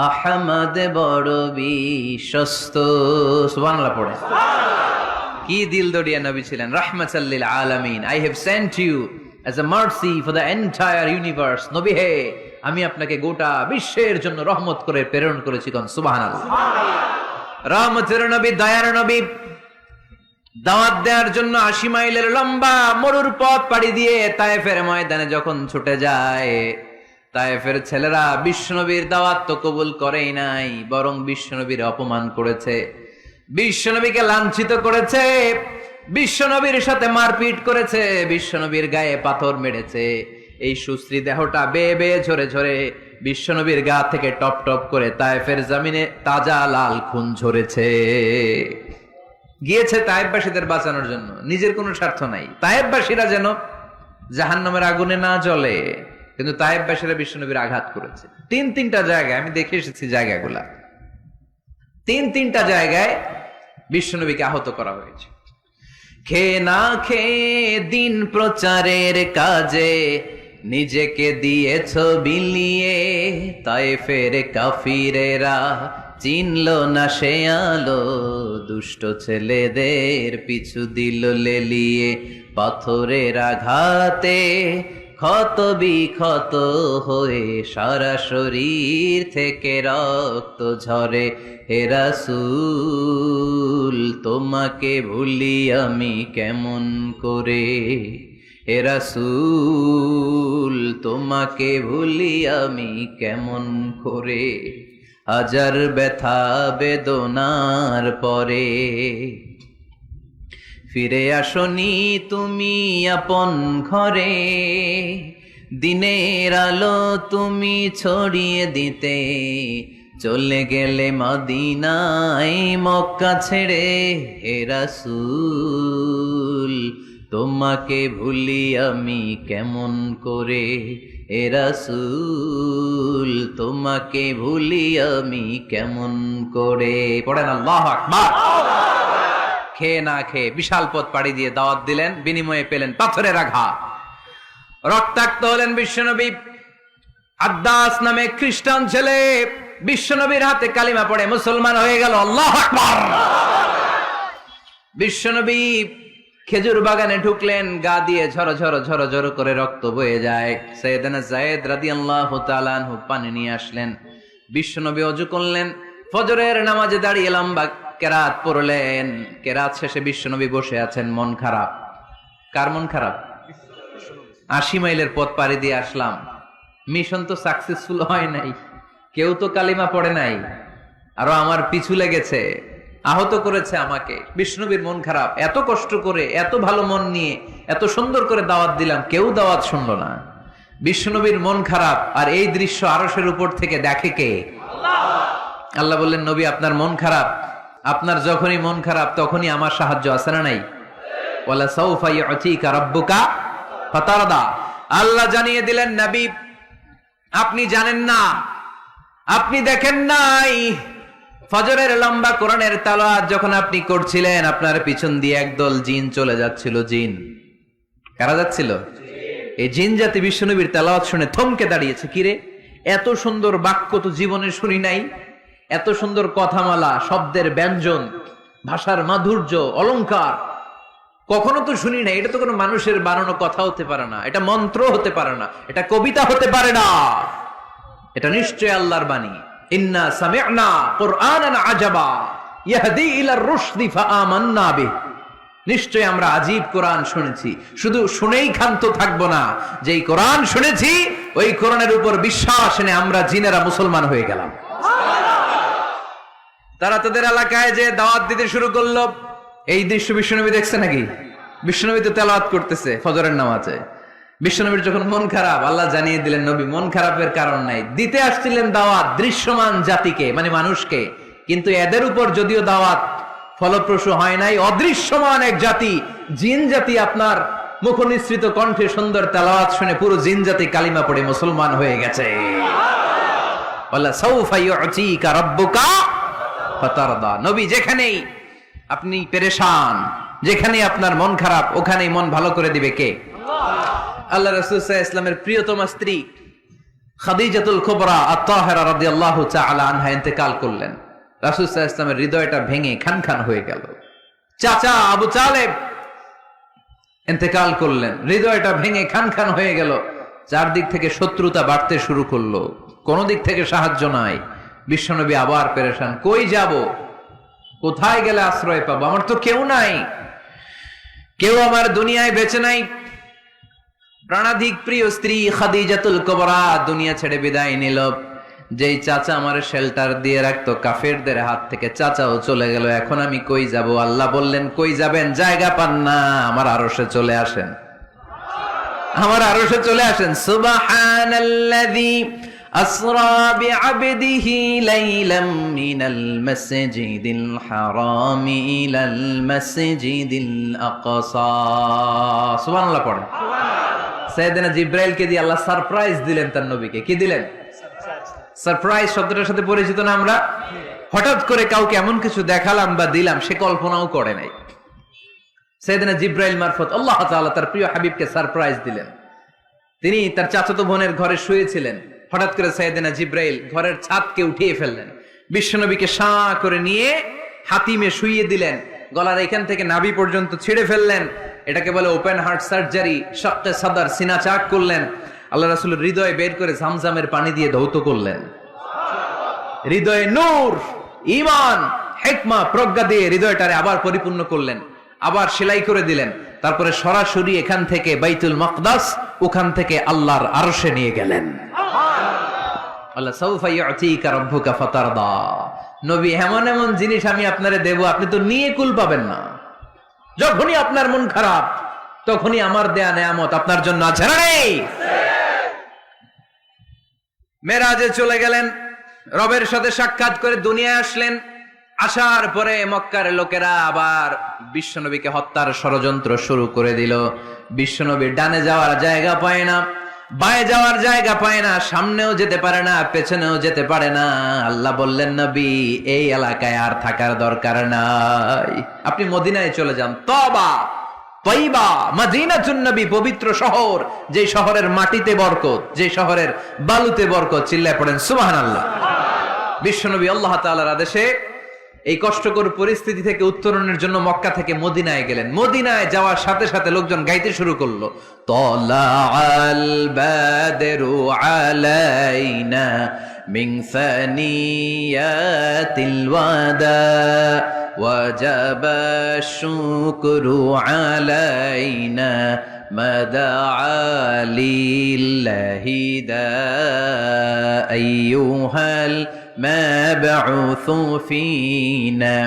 আহমদ বড় বিশ্বস্ত। সুবহানাল্লাহ পড়ে। কি দিল দরিয়া নবী ছিলেন, রাহমাতাল লিল আলামিন। I have sent you as a mercy for the entire universe. নবী হে, আমি আপনাকে গোটা বিশ্বের জন্য রহমত করে প্রেরণ করেছি। কোন সুবহানাল্লাহ। রহমতের নবী, দয়ার নবী, দাওয়াত দেওয়ার জন্য 80 মাইলের লম্বা মরুর পথ পাড়ি দিয়ে তায়েফের ময়দানে যখন ছুটে যায়, তায়েফের ছেলেরা বিশ্বনবীর দাওয়াত তো কবুল করেই নাই, বরং বিশ্বনবীর অপমান করেছে, বিশ্বনবীকে লাঞ্ছিত করেছে, বিশ্বনবীর সাথে মারপিট করেছে, বিশ্বনবীর গায়ে পাথর মেরেছে। এই সুশ্রী দেহটা বেয়ে বেয়ে ঝরে ঝরে বিশ্বনবীর গা থেকে টপ টপ করে তায়েফের জমিনে তাজা লাল খুন ঝরেছে। গিয়েছে তায়েফবাসীদের বাঁচানোর জন্য, নিজের কোনো স্বার্থ নাই। তায়েফবাসীরা যেন জাহান্নামের আগুনে না জ্বলে, কিন্তু তায়েফবাসীরা বিশ্বনবীর আঘাত করেছে। তিনটা জায়গায় আমি দেখে এসেছি, জায়গাগুলা তিনটা জায়গায় বিশ্বনবীকে আহত করা হয়েছে। খেয়ে না খেয়ে দিন প্রচারের কাজে নিজেকে দিয়েছ বিলিয়ে, তায়েফের কাফিরেরা চিনল না সে আলো, দুষ্ট ছেলেদের পিছু দিল লেলিয়ে, পাথরের আঘাতে ক্ষত বিক্ষত হয়ে সারা শরীর থেকে রক্ত ঝরে। হে রাসূল, তোমাকে ভুলি আমি কেমন করে, হে রাসূল, তোমাকে ভুলি আমি কেমন করে, হাজার ব্যথা বেদনার পরে ফিরে আসনি তুমি আপন ঘরে, দিনের আলো তুমি ছড়িয়ে দিতে, চলে গেলে মদিনায় মক্কা ছেড়ে। হে রাসূল, তোমাকে ভুলি আমি কেমন করে, হে রাসূল, তোমাকে ভুলি আমি কেমন করে। পড়েন আল্লাহু আকবার। খেয়ে না খেয়ে বিশাল পথ পাড়ি দিয়ে দাওয়াত দিলেন, বিনিময়ে পেলেন পাথরের আঘাত, রক্তাক্ত হলেন বিশ্বনবী। আদ্দাস নামে খ্রিস্টান ছেলে বিশ্বনবীর হাতে কালিমা পড়ে মুসলমান হয়ে গেল। আল্লাহু আকবার। বিশ্বনবী খেজুর বাগানে ঢুকলেন, গা দিয়ে ঝরো ঝরো ঝরো ঝরো করে রক্ত বয়ে যায়। সাইয়েদনা যায়েদ রাদিয়াল্লাহু তাআলা আনহু পানি নিয়ে আসলেন। বিশ্বনবী ওযু করলেন, ফজরের নামাজে দাঁড়িয়ে লম্বা কেরাত পড়লেন। কেরাত শেষে বিশ্বনবী বসে আছেন, মন খারাপ। কার মন খারাপ? 80 মাইলের পথ পাড়ি দিয়ে আসলাম, মিশন তো সাকসেসফুল হয় নাই, কেউ তো কালিমা পড়ে নাই, আরো আমার পিছু লেগেছে, আহত করেছে আমাকে। বিশ্বনবীর মন খারাপ। এত কষ্ট করে, এত ভালো মন নিয়ে, এত সুন্দর করে দাওয়াত দিলাম, কেউ দাওয়াত শুনলো না। বিশ্বনবীর মন খারাপ, আর এই দৃশ্য আরশের উপর থেকে দেখে কে? আল্লাহ বললেন, নবী আপনার মন খারাপ, আপনার যখনই মন খারাপ তখনই আমার সাহায্য আছে না নাই? ওয়ালা সাউফা ইউতিকা রাব্বুকা ফাতারদা। আল্লাহ জানিয়ে দিলেন, নবী আপনি জানেন না, আপনি দেখেন নাই, ফজরের লম্বা কোরআনের তেলাওয়াত যখন আপনি করছিলেন, আপনার পিছন দিয়ে একদল জিন চলে যাচ্ছিল। জিন কারা যাচ্ছিল? এই জিন জাতি বিশ্বনবীর তেলাওয়াত শুনে থমকে দাঁড়িয়েছে। কিরে, এত সুন্দর বাক্য তো জীবনে শুনি নাই, এত সুন্দর কথামালা, শব্দের ব্যঞ্জন, ভাষার মাধুর্য, অলংকার কখনো তো শুনি নাই। এটা তো কোনো মানুষের বানানো কথা হতে পারে না, এটা মন্ত্র হতে পারে না, এটা কবিতা হতে পারে না, এটা নিশ্চয় আল্লাহর বাণী। ইন্না সামি'না কুরআনান আজাবা, ইয়াহদি ইলার রুশদি ফাআমান্না বিহি। নিশ্চয় আমরা আজীব কোরআন শুনেছি, শুধু শুনেই ক্ষান্ত থাকবো না, যেই কোরআন শুনেছি ওই কোরআনের উপর বিশ্বাস এনে আমরা জিনেরা মুসলমান হয়ে গেলাম। তারা তাদের এলাকায় যে দাওয়াত দিতে শুরু করলো। এই দৃশ্য বিশ্বনবী দেখছে নাকি? বিশ্বনবী তো তেলাওয়াত করতেছে ফজরের নামাজে। বিশ্বনবীর যখন মন খারাপ, আল্লাহ জানিয়ে দিলেন নবী মন খারাপের কারণ নাই, দিতে আসছিলেন দাওয়াত দৃশ্যমান জাতিকে, মানে মানুষকে, কিন্তু এদের উপর যদিও দাওয়াত ফলপ্রসূ হয় নাই, অদৃশ্যমান এক জাতি জিন জাতি আপনার মুখনিসৃত কণ্ঠে সুন্দর তেলাওয়াত শুনে পুরো জিন জাতি কালিমা পড়ে মুসলমান হয়ে গেছে। আল্লাহ সাউফা ইউতিকা রাব্বুকা ফাতারদা। নবী যেখানেই আপনি পেরেশান, যেখানে আপনার মন খারাপ, ওখানেই মন ভালো করে দিবে কে? আল্লাহ রাসূল সাল্লাল্লাহু আলাইহি ওয়াসাল্লামের প্রিয়তমা স্ত্রী খাদিজাতুল কুবরা আত-তাহিরা রাদিয়াল্লাহু তাআলা আনহা ইন্তেকাল করলেন। রাসূল সাল্লাল্লাহু আলাইহি ওয়াসাল্লামের হৃদয়টা ভেঙে খান খান হয়ে গেল। চাচা আবু তালেব ইন্তেকাল করলেন, হৃদয়টা ভেঙে খান খান হয়ে গেল। চারদিক থেকে শত্রুতা বাড়তে শুরু করলো, কোন দিক থেকে সাহায্য নাই। বিশ্বনবী আবার পেরেশান, কই যাব, কোথায় গেলে আশ্রয় পাবো? আমার তো কেউ নাই, কেউ আমার দুনিয়ায় বেঁচে নাই। প্রাণাধিক প্রিয় স্ত্রী খাদিজাতুল কুবরা দুনিয়া ছেড়ে বিদায় নিল। যেই চাচা আমার শেল্টার দিয়ে রাখতো কাফেরদের হাত থেকে, চাচাও চলে গেল। এখন আমি কই যাব? আল্লাহ বললেন, কই যাবেন? জায়গা পান না, আমার আরশে চলে আসেন, আমার আরশে চলে আসেন। সুবহানাল্লাযী আসরা বিআবদিহি লাইলাম মিনাল মাসজিদিল হারামি ইলাল মাসজিদিল আকসা। সুবহানাল্লাহ পড়েন। সাইয়েদনা জিব্রাইলকে দিয়ে আল্লাহ সারপ্রাইজ দিলেন তার নবীকে। কি দিলেন? সারপ্রাইজ শব্দটার সাথে পরিচিত না আমরা? হঠাৎ করে কাউকে এমন কিছু দেখালাম বা দিলাম সে কল্পনাও করে নাই। সাইয়েদনা জিব্রাইল মারফত আল্লাহ তাআলা তার প্রিয় হাবিবকে সারপ্রাইজ দিলেন। তিনি তার চাচাতো বোনের ঘরে শুয়েছিলেন, হঠাৎ করে সাইয়েদনা জিব্রাইল ঘরের ছাদকে উঠিয়ে ফেললেন, বিশ্বনবীকে শাঁ করে নিয়ে হাতিমে শুইয়ে দিলেন, গলার এখান থেকে নাভি পর্যন্ত ছিঁড়ে ফেললেন। এটাকে বলে ওপেন হার্ট সার্জারি, শাক্কে সাদর, সিনা চাক করলেন। আল্লাহ রাসূলের হৃদয় বের করে জামজামের পানি দিয়ে ধৌত করলেন। হৃদয়ে নূর, ঈমান, হিকমা, প্রজ্ঞা দিয়ে হৃদয়টারে আবার পরিপূর্ণ করলেন, আবার সেলাই করে দিলেন। তারপরে সরাসরি এখান থেকে বাইতুল মাকদাস, ওখান থেকে আল্লাহর আরশে নিয়ে গেলেন। আল্লাহ সাউফা ইউতিকা রাব্বুকা ফাতারদা। নবী, এমন এমন জিনিস আমি আপনারে দেব, আপনি তো নিয়ে কুল পাবেন না। যখনই আপনার মন খারাপ, তখনই আমার দেয়া নেয়ামত আপনার জন্য আছে না নেই? মেরাজে চলে গেলেন, রবের সাথে সাক্ষাৎ করে দুনিয়ায় আসলেন। আসার পরে মক্কার লোকেরা আবার বিশ্বনবীকে হত্যার ষড়যন্ত্র শুরু করে দিল। বিশ্বনবীর ডানে যাওয়ার জায়গা পায় না, বায়ে যাওয়ার জায়গা পায় না, সামনেও যেতে পারে না, পেছনেও যেতে পারে না। আল্লাহ বললেন, নবী এই এলাকায় আর থাকার দরকার নাই, আপনি মদিনায় চলে যান। তবা তয়বা মদিনাতুন নবী, পবিত্র শহর, যে শহরের মাটিতে বরকত, যে শহরের বালুতে বরকত। চিল্লায় পড়েন সুবহানাল্লাহ। বিশ্বনবী আল্লাহ তাআলার আদেশে এই কষ্টকর পরিস্থিতি থেকে উত্তরণের জন্য মক্কা থেকে মদিনায় গেলেন। মদিনায় যাওয়ার সাথে সাথে লোকজন গাইতে শুরু করলো, তালাআল বাদরু আলাইনা মিন সানিয়াতিল ওয়াদা ওয়াজাবা শুকরু আলাইনা মাদাআ লিল্লাহি দা আইয়ুহাল مبعوث فينا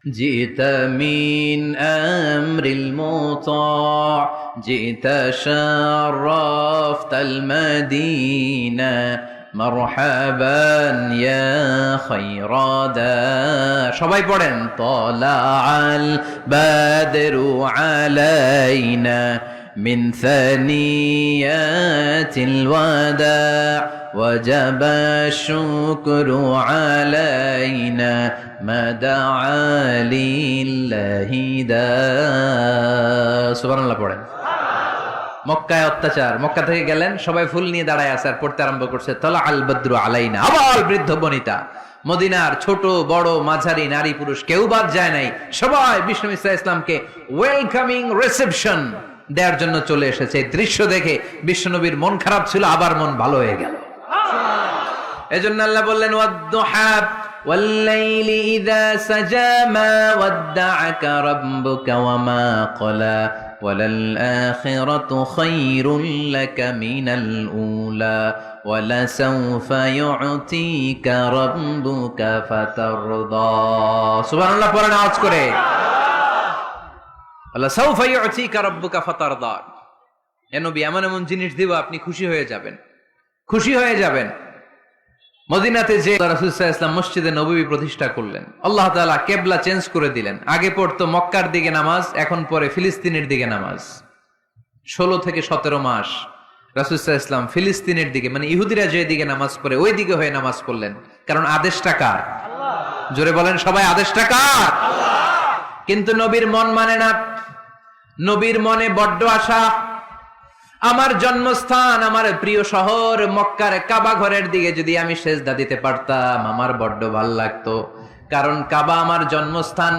جئت من أمر المطاع جئت شرفت المدينة مرحبا يا خير دا সবাই পড়েন طلع البدر علينا من ثنيات الوداع وجب الشكر علينا ما دعا لله دا সুবহানাল্লাহ পড়েন। মক্কায় অত্যাচার, মক্কা থেকে গেলেন, সবাই ফুল নিয়ে দাঁড়ায় আছে আর পড়তে আরম্ভ করছে, তালা আল বদ্রু আলাইনা। আবার বৃদ্ধ বনিতা, মদিনার ছোট বড় মাঝারি নারী পুরুষ কেউ বাদ যায় নাই, সবাই বিষ্ণু ইসা ইসলামকে ওয়েলকামিং রিসেপশন দেওয়ার জন্য চলে এসেছে। দৃশ্য দেখে বিশ্বনবীর মন খারাপ ছিল, আবার মন ভালো হয়ে গেল। এজন্য আল্লাহ বললেন, ওয়াদ-দুহা والليل إذا سجى ما ودعك ربك وما قلى وللآخرة خير لك من الأولى ولسوف يعطيك ربك فترضى سبحان الله পড়েন আওয়াজ করে ولسوف يعطيك ربك فترضى এ নবী এমন এমন জিনিস দিব আপনি খুশি হয়ে যাবেন খুশি হয়ে যাবেন মদিনাতে যে রাসূল সাল্লাল্লাহু আলাইহি ওয়াসাল্লাম মসজিদে নববী প্রতিষ্ঠা করলেন আল্লাহ তাআলা কিবলা চেঞ্জ করে দিলেন আগে পড়তো মক্কার দিকে নামাজ এখন পড়ে ফিলিস্তিনের দিকে নামাজ 16 থেকে 17 মাস রাসূল সাল্লাল্লাহু আলাইহি ওয়াসাল্লাম ফিলিস্তিনের দিকে মানে ইহুদিরা যে দিকে নামাজ পড়ে ওই দিকে হয়ে নামাজ পড়লেন কারণ আদেশটা কার আল্লাহ জোরে বলেন সবাই আদেশটা কার আল্লাহ কিন্তু নবীর মন মানে না নবীর মনে বড্ড আশা আমার জন্মস্থান আমার প্রিয় শহর মক্কার কাবা ঘরের দিকে যদি আমি সেজদা দিতে পারতাম আমার বড্ড ভালো লাগতো কারণ কাবা আমার জন্মস্থান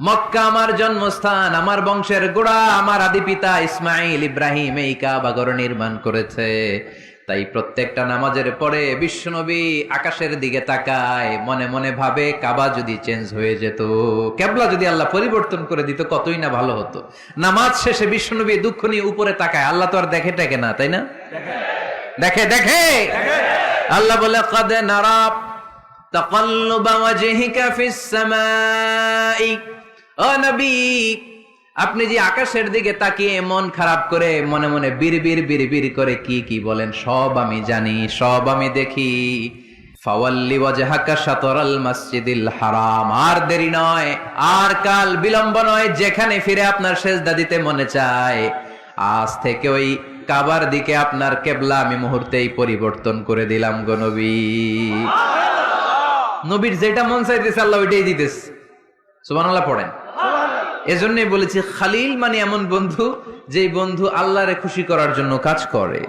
মক্কা আমার জন্মস্থান আমার বংশের গোড়া আমার আদি পিতা ইসমাইল ইব্রাহিম এই কাবা ঘর নির্মাণ করেছে তাই প্রত্যেকটা নামাজের পরে বিশ্বনবী আকাশের দিকে তাকায় মনে মনে ভাবে কাবা যদি চেঞ্জ হয়ে যেত কিবলা যদি আল্লাহ পরিবর্তন করে দিত কতই না ভালো হতো নামাজ শেষে বিশ্বনবী দুঃখ নিয়ে উপরে তাকায় আল্লাহ তো আর দেখে টেকে না তাই না দেখে দেখে আল্লাহ বলে কদ নারা তাকাল্লুবা ওয়াজহিকা ফিস সামাই ও নবী আপনি যে আকাশের দিকে তাকিয়ে মন খারাপ করে মনে মনে বিড়বিড় করে কি বলেন সব আমি জানি সব আমি দেখি ফাওয়াল্লি ওয়াজহাকা শাতরাল মসজিদিল হারাম আর দেরি নয় আর কাল বিলম্ব নয় যেখানে ফিরে আপনার সেজদা দিতে মনে চায় আজ থেকে ওই কাবার দিকে আপনার কিবলা আমি মুহূর্তেই পরিবর্তন করে দিলাম গো নবী নবীর যেটা মন চাইতেছে আল্লাহ ওইটাই দিতেছে সুবহানাল্লাহ পড়েন এজন্যই বলেছি খালিল মানে এমন বন্ধু যেই বন্ধু আল্লাহরে খুশি করার জন্য কাজ করে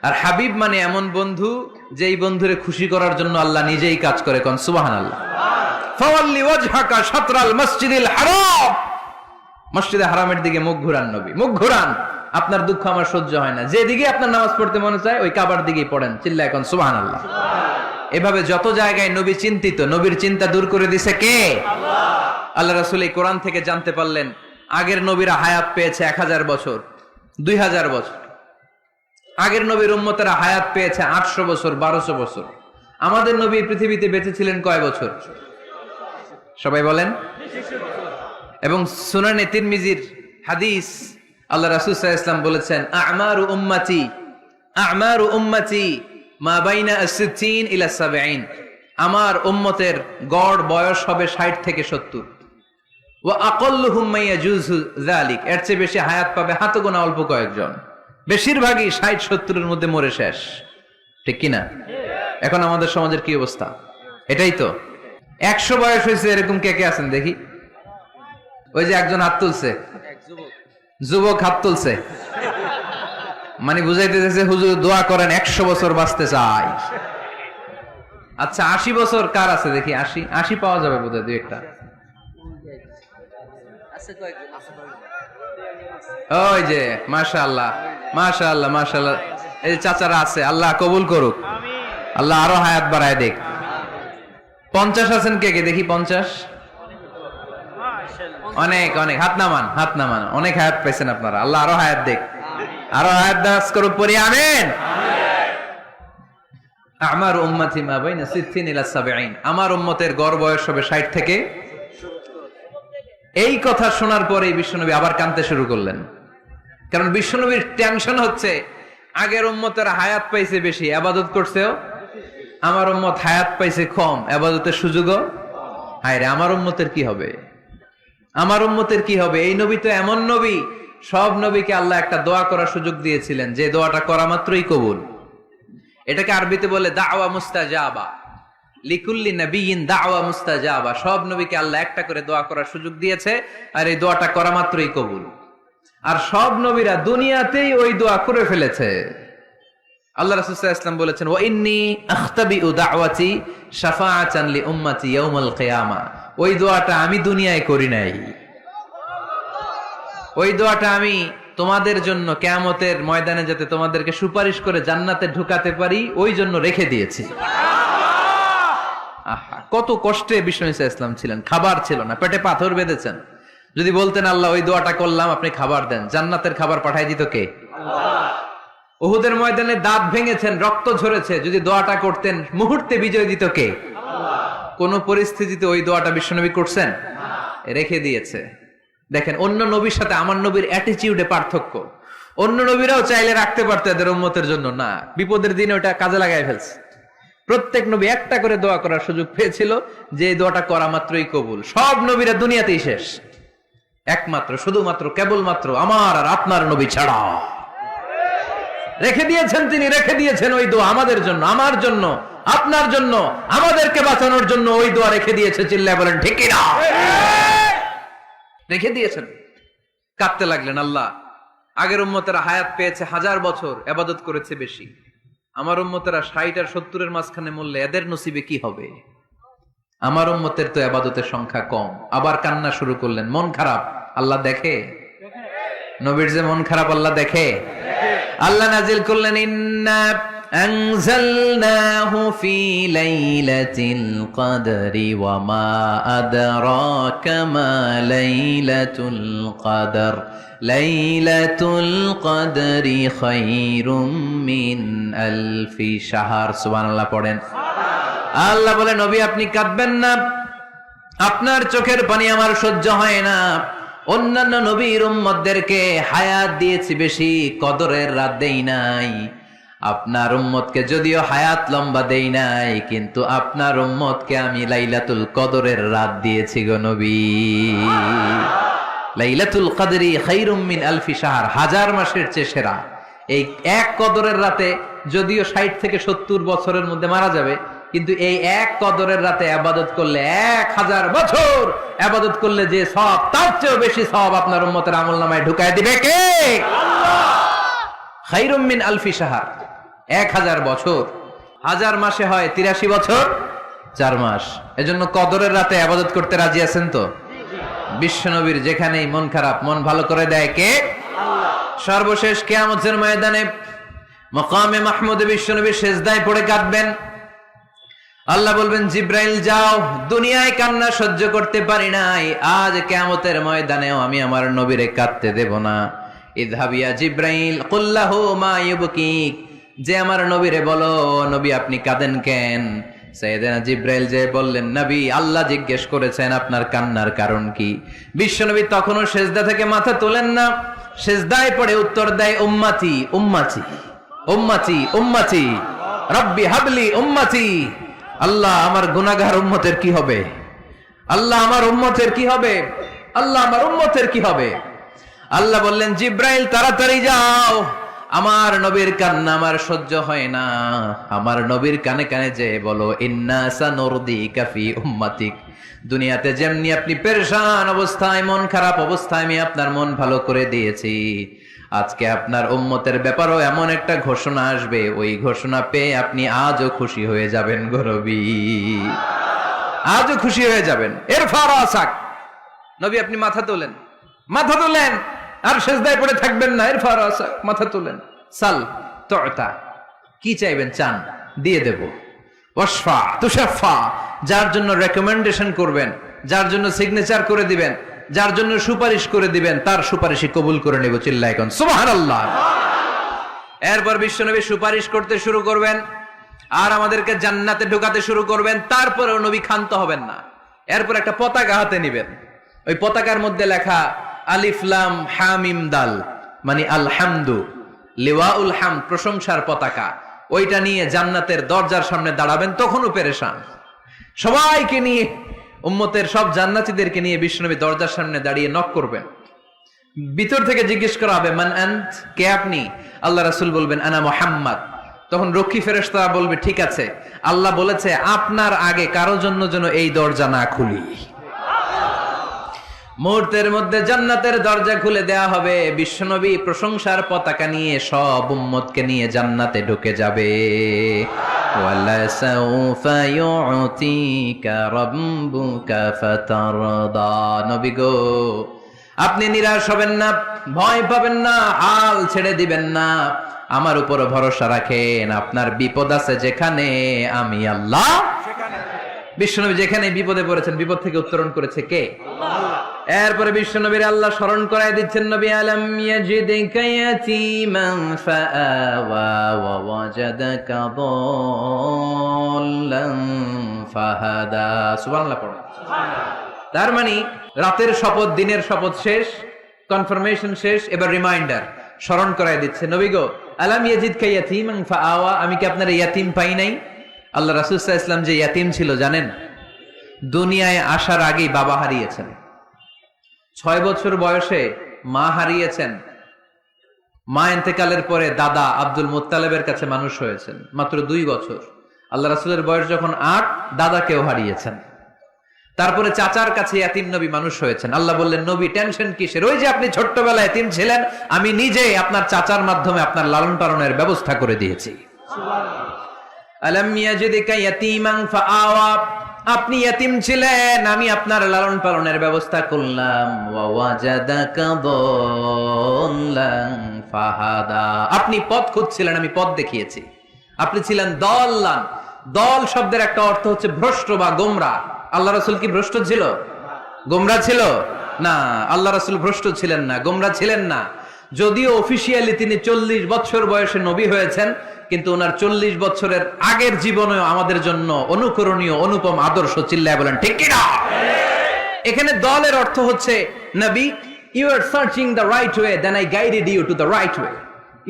আর হাবিব মানে এমন বন্ধু যেই বন্ধুরে খুশি করার জন্য আল্লাহ নিজেই কাজ করে কোন সুবহানাল্লাহ ফাওয়াল্লি ওয়াজহাকা শাতরাল মসজিদিল হারাম মসজিদে হারামের দিকে মুখ ঘুরান নবী মুখ ঘুরান আপনার দুঃখ আমার সহ্য হয় না যেদিকে আপনার নামাজ পড়তে মনে চায় ওই কাবার দিকেই পড়েন চিল্লায় কোন সুবহানাল্লাহ এভাবে যত জায়গায় নবী চিন্তিত নবীর চিন্তা দূর করে দিছে কে আল্লাহ আল্লাহ রাসূল এই কোরআন থেকে জানতে পারলেন আগের নবীরা হায়াত পেয়েছে 1000 বছর 2000 বছর আগের নবীর উম্মতেরা হায়াত পেয়েছে 800 বছর 1200 বছর আমাদের নবী পৃথিবীতে বেঁচে ছিলেন কয় বছর সবাই বলেন এবং সুনানে তিরমিজির হাদিস আল্লাহ রাসূল সাল্লাল্লাহু আলাইহি ওয়াসাল্লাম বলেছেন আমারু উম্মতি মা বাইনা 60 ইলা 70 আমার উম্মতের গড় বয়স হবে 60 থেকে 70 ওয়া আকাল্লুহুম মায়াজুজু যালিক এর চেয়ে বেশি হায়াত পাবে হাতে গোনা অল্প কয়েকজন বেশিরভাগই 60 70 এর মধ্যে মরে শেষ ঠিক কি না এখন আমাদের সমাজের কি অবস্থা এটাই তো 100 বয়স হয়েছে এরকম কে কে আছেন দেখি ওই যে একজন হাত তুলছে যুবক হাত তুলছে মানে বুঝাইতেছে হুজুর দোয়া করেন 100 বছর বাঁচতে চাই আচ্ছা 80 বছর কার আছে দেখি 80 পাওয়া যাবে বোধহয় দুই একটা ওই যে মাশাআল্লাহ মাশাআল্লাহ মাশাআল্লাহ এই চাচারা আছে আল্লাহ কবুল করুক আল্লাহ আরো হায়াত বাড়ায় দেখ 50 আছেন কে কে দেখি 50 অনেক অনেক হাত নামান অনেক হায়াত পাইছেন আপনারা আল্লাহ আরো হায়াত দেখ আরো হায়াত দাস করুক পরি আমিন আমার উম্মতি মা বাইনা 60 ইলা 70 আমার উম্মতের গড় বয়স হবে 60 থেকে এই কথা শোনার পরে বিশ্বনবী আবার কাঁদতে শুরু করলেন কারণ বিশ্বনবীর টেনশন হচ্ছে আগের উম্মতের হায়াত পাইছে বেশি ইবাদত করছেও আমার উম্মত হায়াত পাইছে কম ইবাদতের সুযোগও হায় রে আমার উম্মতের কি হবে আমার উম্মতের কি হবে এই নবী তো এমন নবী সব নবীকে আল্লাহ একটা দোয়া করার সুযোগ দিয়েছিলেন যে দোয়াটা করা মাত্রই কবুল এটাকে আরবিতে বলে দাওয়া মুস্তাজাবা লিকুল্লি নবিয়িন দাওয়া মুস্তাজাবা সব নবীকে আল্লাহ একটা করে দোয়া করার সুযোগ দিয়েছে আর এই দোয়াটা করা মাত্রই কবুল আর সব নবীরা দুনিয়াতেই ওই দোয়া করে ফেলেছে আল্লাহ রাসূল সাল্লাল্লাহু আলাইহি ওয়াসাল্লাম বলেছেন ওয়া ইন্নী আখতাবিউ দাওয়াতি শাফাআতান লি উম্মতি ইয়াউমাল কিয়ামা ওই দোয়াটা আমি দুনিয়ায় করি নাই ওই দোয়াটা আমি তোমাদের জন্য কিয়ামতের ময়দানে যাতে তোমাদেরকে সুপারিশ করে জান্নাতে ঢুকাতে পারি ওই জন্য রেখে দিয়েছি আহা, কত কষ্টে বিষ্ণু ঈসা ইসলাম ছিলেন, খাবার ছিল না, পেটে পাথর বেঁধেছেন। যদি বলতেন আল্লাহ ওই দোয়াটা করলাম, আপনি খাবার দেন, জান্নাতের খাবার পাঠাই দিত কে? উহুদের ময়দানে দাঁত ভেঙেছেন, রক্ত ঝরেছে, যদি দোয়াটা করতেন মুহূর্তে বিজয় দিত কে? কোন পরিস্থিতিতে ওই দোয়াটা বিশ্বনবী করছেন? রেখে দিয়েছে। দেখেন, অন্য নবীর সাথে আমার নবীর অ্যাটিটিউডে পার্থক্য। অন্য নবীরাও চাইলে রাখতে পারতো এদের উম্মতের জন্য, না, বিপদের দিনে ওটা কাজে লাগাই ফেলছে। প্রত্যেক নবী একটা করে দোয়া করার সুযোগ পেয়েছিল, যে এই দোয়াটা করা মাত্রই কবুল। সব নবীরা দুনিয়াতেই শেষ, একমাত্র শুধুমাত্র কেবলমাত্র আমার আর আপনার নবী ছাড়া রেখে দিয়েছেন তিনি, রেখে দিয়েছেন ওই দোয়া আমাদের জন্য, আমার জন্য, আপনার জন্য, আমাদেরকে বাঁচানোর জন্য ওই দোয়া রেখে দিয়েছে। চিল্লায় বলেন ঠিক কিনা? রেখে দিয়েছেন। কাঁদতে লাগলেন, আল্লাহ আগের উম্মতেরা হায়াত পেয়েছে 1000 বছর, ইবাদত করেছে বেশি, আমার উম্মতেরা 60 আর 70-এর মাঝখানে মরলে এদের নসিবে কি হবে? আমার উম্মতের তো ইবাদতের সংখ্যা কম। আবার কান্না শুরু করলেন, মন খারাপ, আল্লাহ দেখে? নবীর যে মন খারাপ আল্লাহ দেখে? আল্লাহ নাজিল করলেন, ইন্না আনজালনাহু ফি লাইলাতিল কদরি ওয়া মা আদরাকা মা লাইলাতুল কদর লাইলাতুল কদরি খায়রুম মিন আলফি শাহর। সুবহানাল্লাহ পড়েন। আল্লাহ বলে, নবী আপনি কাঁদবেন না, আপনার চোখের পানি আমার সহ্য হয় না। অন্যান্য নবীর উম্মতদেরকে হায়াত দিয়েছি বেশি, কদরের রাত দেই নাই। আপনার উম্মতকে যদিও হায়াত লম্বা দেই নাই, কিন্তু আপনার উম্মতকে আমি লাইলাতুল কদরের রাত দিয়েছি গো নবী। লাইলাতুল কদরি খায়রুম মিন আলফি শাহর, 1000 মাসের চেয়ে সেরা। এই এক কদরের রাতে যদিও 60 থেকে 70 বছরের মধ্যে মারা যাবে, কিন্তু এই এক কদরের রাতে ইবাদত করলে 1000 বছর ইবাদত করলে যে সওয়াব, তার চেয়েও বেশি সওয়াব আপনার উম্মতের আমলনামায় ঢুকায় দিবে কে? আল্লাহ। খায়রুম মিন আলফি শাহর, 1000 বছর। 1000 মাসে হয় 83 বছর 4 মাস। এজন্য কদরের রাতে ইবাদত করতে রাজি আছেন তো? বিশ্বনবীর যেখানেই মন খারাপ, মন ভালো করে দেয় কে? আল্লাহ। সর্বশেষ কিয়ামতের ময়দানে মাকামে মাহমুদে বিশ্বনবী সিজদায় পড়ে কাঁদবেন। আল্লাহ বলবেন, জিব্রাইল যাও, দুনিয়ায় কান্না সহ্য করতে পারি নাই, আজ কিয়ামতের ময়দানেও আমি আমার নবীরে কাঁদতে দেব না। ইযহাবিয়া জিব্রাইল কুল্লাহু মা ইউবকিক, যে আমার নবীরে বলো, নবী আপনি কাঁদেন কেন? সাইয়েদনা জিব্রাইল যে বললেন, নবী আল্লাহ জিজ্ঞেস করেছেন আপনার কান্নার কারণ কি। বিশ্বনবী তখনও সিজদা থেকে মাথা তোলেন না, সিজদায় পড়ে উত্তর দেয়, উম্মতি উম্মতি উম্মতি উম্মতি রব্বি হাবলি উম্মতি। আল্লাহ আমার গুনাহগার উম্মতের কি হবে? আল্লাহ আমার উম্মতের কি হবে? আল্লাহ আমার উম্মতের কি হবে? আল্লাহ বললেন, জিব্রাইল তাড়াতাড়ি যাও, আমার নবীর কান্না আমার সহ্য হয় না। আমার নবীর কানে কানে যে বলো, ইন্না সানুরদিকা ফি উম্মাতিক, দুনিয়াতে যেমনি আপনি পেরেশান অবস্থায়, মন খারাপ অবস্থায় আমি আপনার মন ভালো করে দিয়েছি, আজকে আপনার উম্মতের ব্যাপারও এমন একটা ঘোষণা আসবে, ওই ঘোষণা পেয়ে আপনি আজও খুশি হয়ে যাবেন গো নবী, আজও খুশি হয়ে যাবেন। ইরফা রাসাক, নবী আপনি মাথা তোলেন, মাথা তোলেন, আর সিজদায় পড়ে থাকবেন না। ইরফা রাসাক, মাথা তোলেন। সাল তুতা, কি চাইবেন চান, দিয়ে দেব। ওয়াশফা তুশাফা, যার জন্য রেকমেন্ডেশন করবেন, যার জন্য সিগনেচার করে দিবেন, যার জন্য সুপারিশ করে দিবেন, তার সুপারিশই কবুল করে নেব। চিল্লায় এখন সুবহানাল্লাহ। এরপর বিশ্বনবী সুপারিশ করতে শুরু করবেন আর আমাদেরকে জান্নাতে ঢোকাতে শুরু করবেন। তারপরেও নবী ক্ষান্ত হবেন না। এরপর একটা পতাকা হাতে নেবেন, ওই পতাকার মধ্যে লেখা আলিফ লাম হা মিম দাল, মানে আলহামদু, লিওয়াউল হামদ, প্রশংসার পতাকা। ওইটা নিয়ে জান্নাতের দরজার সামনে দাঁড়াবেন। তখনও পেরেশান, সবাইকে নিয়ে, উম্মতের সব জান্নাতীদেরকে নিয়ে বিশ্বনবী দরজার সামনে দাঁড়িয়ে নক করবেন। ভিতর থেকে জিজ্ঞেস করা হবে, মান আনত, কে আপনি? আল্লাহ রাসূল বলবেন, আনা মুহাম্মদ। তখন রক্ষী ফেরেশতা বলবে, ঠিক আছে, আল্লাহ বলেছে আপনার আগে কারো জন্য যেন এই দরজা না খুলি। মুহূর্তের মধ্যে জান্নাতের দরজা খুলে দেয়া হবে। বিশ্বনবী প্রশংসার পতাকা নিয়ে সব উম্মতকে নিয়ে জান্নাতে ঢুকে যাবে। ওয়ালা সাউফা ইউতিকা রাব্বুকা ফাতারদা, নবী গো আপনি নিরাশ হবেন না, ভয় পাবেন না, হাল ছেড়ে দিবেন না, আমার উপর ভরসা রাখেন। আপনার বিপদ আছে যেখানে, আমি আল্লাহ বিশ্বনবী যেখানে বিপদে পড়েছেন, বিপদ থেকে উত্তরণ করেছে কে? এরপরে বিশ্বনবীর আল্লাহ স্মরণ করায় দিচ্ছেন, নবী আলাম ইয়াজিদিকা ইয়াতীমান ফাআওয়া ওয়া ওয়াজাদাকা দাল্লান ফাহাদা। সুবহানাল্লাহ পড়ো। তার মানে রাতের শপথ, দিনের শপথ শেষ, কনফার্মেশন শেষ, এবার রিমাইন্ডার, স্মরণ করায় দিচ্ছে, নবী গো আলাম ইয়াজিদকা ইয়াতীমান ফাআওয়া, আমি কি আপনার ইয়াতীম পাই নাই? আল্লাহ রাসূল সাল্লাল্লাহু আলাইহি ওয়াসাল্লাম যে ইয়াতীম ছিল জানেন? দুনিয়ায় আসার আগেই বাবা হারিয়েছেন, 6 বছর বয়সে মা হারিয়েছেন, মা ইন্তেকালের পরে দাদা আব্দুল মুত্তালিবের কাছে মানুষ হয়েছেন মাত্র 2 বছর। আল্লাহ রাসূলের বয়স যখন 8, দাদাকেও হারিয়েছেন। তারপরে চাচার কাছে ইয়াতীম নবী মানুষ হয়েছেন। আল্লাহ বললেন, নবী টেনশন কিসের? ওই যে আপনি ছোট্টবেলায় ইয়াতীম ছিলেন, আমি নিজে আপনার চাচার মাধ্যমে আপনার লালন পালনের ব্যবস্থা করে দিয়েছি। আলাম ইয়াজিদিকা ইয়াতীমান ফাআওয়া, আপনি ইয়াতীম ছিলেন, আমি আপনার লালন পালনের ব্যবস্থা করলাম। ওয়া ওয়াজাদাকা দাল্লান ফাহাদা, আপনি পথ খুঁজছিলেন, আমি পথ দেখিয়েছি। আপনি ছিলেন দল্লান। দল শব্দের একটা অর্থ হচ্ছে ভ্রষ্ট বা গোমরা। আল্লাহ রাসূল কি ভ্রষ্ট ছিল? গোমরা ছিল না। আল্লাহ রাসূল ভ্রষ্ট ছিলেন না, গোমরা ছিলেন না। যদিও অফিসিয়ালি তিনি 40 বছর বয়সে নবী হয়েছেন, কিন্তু ওনার 40 বছরের আগের জীবনেও আমাদের জন্য অনুকরণীয় অনুপম আদর্শ। চিল্লায় বলেন ঠিক কি না? এখানে দলের অর্থ হচ্ছে, নবী you are searching the right way, then I guided you to the right way.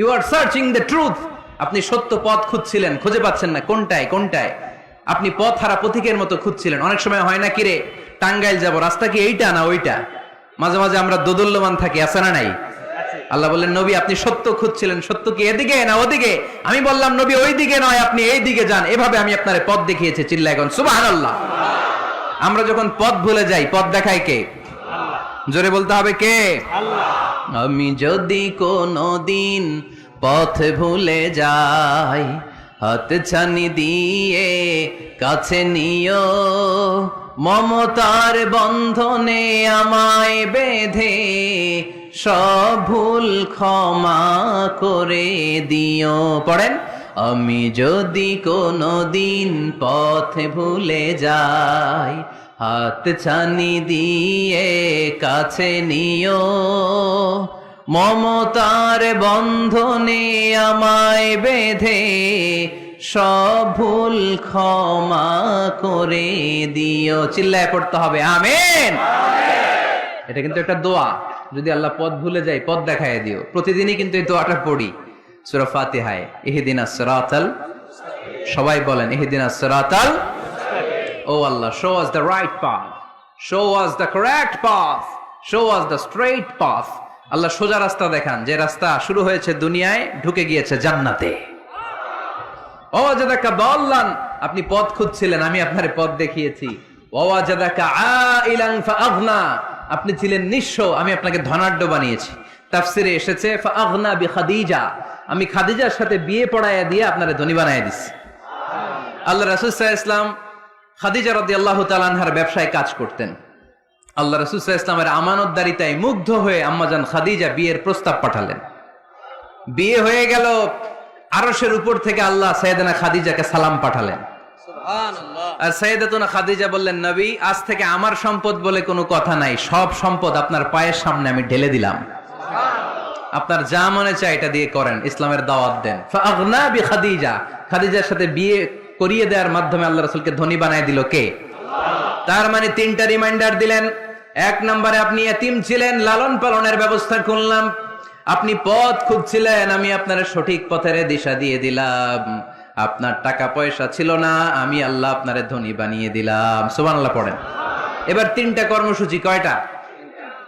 You are searching the truth, আপনি সত্য পথ খুঁজছিলেন, খুঁজে পাচ্ছেন না, কোনটায় কোনটায়, আপনি পথ হারা পথিকের মতো খুঁজছিলেন। অনেক সময় হয় না, কিরে টাঙ্গাইল যাব, রাস্তা কি এইটা না ওইটা? মাঝে মাঝে আমরা দোদুল্যমান থাকি, আছে না নাই? আল্লাহ বললেন, নবী আপনি সত্য খুঁজছিলেন, সত্য কি এদিকে না ওদিকে? আমি বললাম, নবী ওই দিকে নয়, আপনি এই দিকে যান। এভাবে আমি আপনার পথ দেখিয়েছি। চিল্লায় এখন সুবহানাল্লাহ। আমরা যখন পথ ভুলে যাই, পথ দেখায় কে? জোরে বলতে হবে কে? আমি যদি কোনদিন পথ ভুলে যাই, হাত ছানি দিয়ে কাছে নিও, মমতার বন্ধনে আমায় বেঁধে সব ভুল ক্ষমা করে দিও। পড়েন, আমি যদি কোনদিন পথ ভুলে যাই, হাত ছানি দিয়ে কাছে নিও, মমতার বন্ধনে আমায় বেঁধে সব ভুল ক্ষমা করে দিও। চিল্লায় পড়তে হবে আমিন। এটা কিন্তু একটা দোয়া। যদি আল্লাহ পথ ভুলে যায়, পথ দেখায় দিও। প্রতিদিনই কিন্তু এই দোয়াটা পড়ি সূরা ফাতিহায়, ইহদিনাস সিরাতাল, সবাই বলেন ইহদিনাস সিরাতাল। ও Allah, show us the right path, show us the correct path, show us the straight path. Allah সোজা রাস্তা দেখান, যে রাস্তা শুরু হয়েছে দুনিয়ায়, ঢুকে গিয়েছে জান্নাতে। ওয়াজাদাকা দাল্লান, আপনি পথ খুঁজছিলেন, আমি আপনার পথ দেখিয়েছি। ওয়াজাদাকা আইলান ফাআগনা, আপনি ছিলেন নিঃস্ব, আমি আপনাকে ধনাঢ্য বানিয়েছি। তাফসিরে এসেছে ফাআগনা বিখাদিজা, আমি খাদিজার সাথে বিয়ে পড়াইয়া দিয়ে আপনারে ধনী বানাইয়া দিছি। আল্লাহ রাসূল সাল্লাল্লাহু আলাইহি ওয়াসাল্লাম খাদিজা রাদিয়াল্লাহু তাআলা আনহার ব্যবসায় কাজ করতেন। আল্লাহ রাসূল সাল্লাল্লাহু আলাইহি ওয়াসাল্লামের আমানতদারিতায় মুগ্ধ হয়ে আম্মাজান খাদিজা বিয়ের প্রস্তাব পাঠালেন। বিয়ে হয়ে গেল, আরশের উপর থেকে আল্লাহ সাইয়েদানা খাদিজাকে সালাম পাঠালেন। সুবহানাল্লাহ। আর সাইয়েদাতুনা খাদিজা বললেন, নবী আজ থেকে আমার সম্পদ বলে কোনো কথা নাই, সব সম্পদ আপনার পায়ের সামনে আমি ঢেলে দিলাম। আপনার যা মনে চায় এটা দিয়ে করেন, ইসলামের দাওয়াত দেন। ফাআগনা বিখাদিজা, খাদিজার সাথে বিয়ে করিয়ে দেওয়ার মাধ্যমে আল্লাহ রাসূলকে ধনী বানায় দিল কে? তার মানে 3টা রিমাইন্ডার দিলেন। 1 নম্বরে আপনি এতিম ছিলেন, লালন পালনের ব্যবস্থা করলাম। আপনি পথ খুঁজছিলেন, আমি আপনার সঠিক পথের দিশা দিয়ে দিলাম। আপনার টাকা পয়সা ছিল না, আমি আল্লাহ আপনারে ধনী বানিয়ে দিলাম। সুবহানাল্লাহ পড়েন। এবার 3টা কর্মসূচি, কয়টা?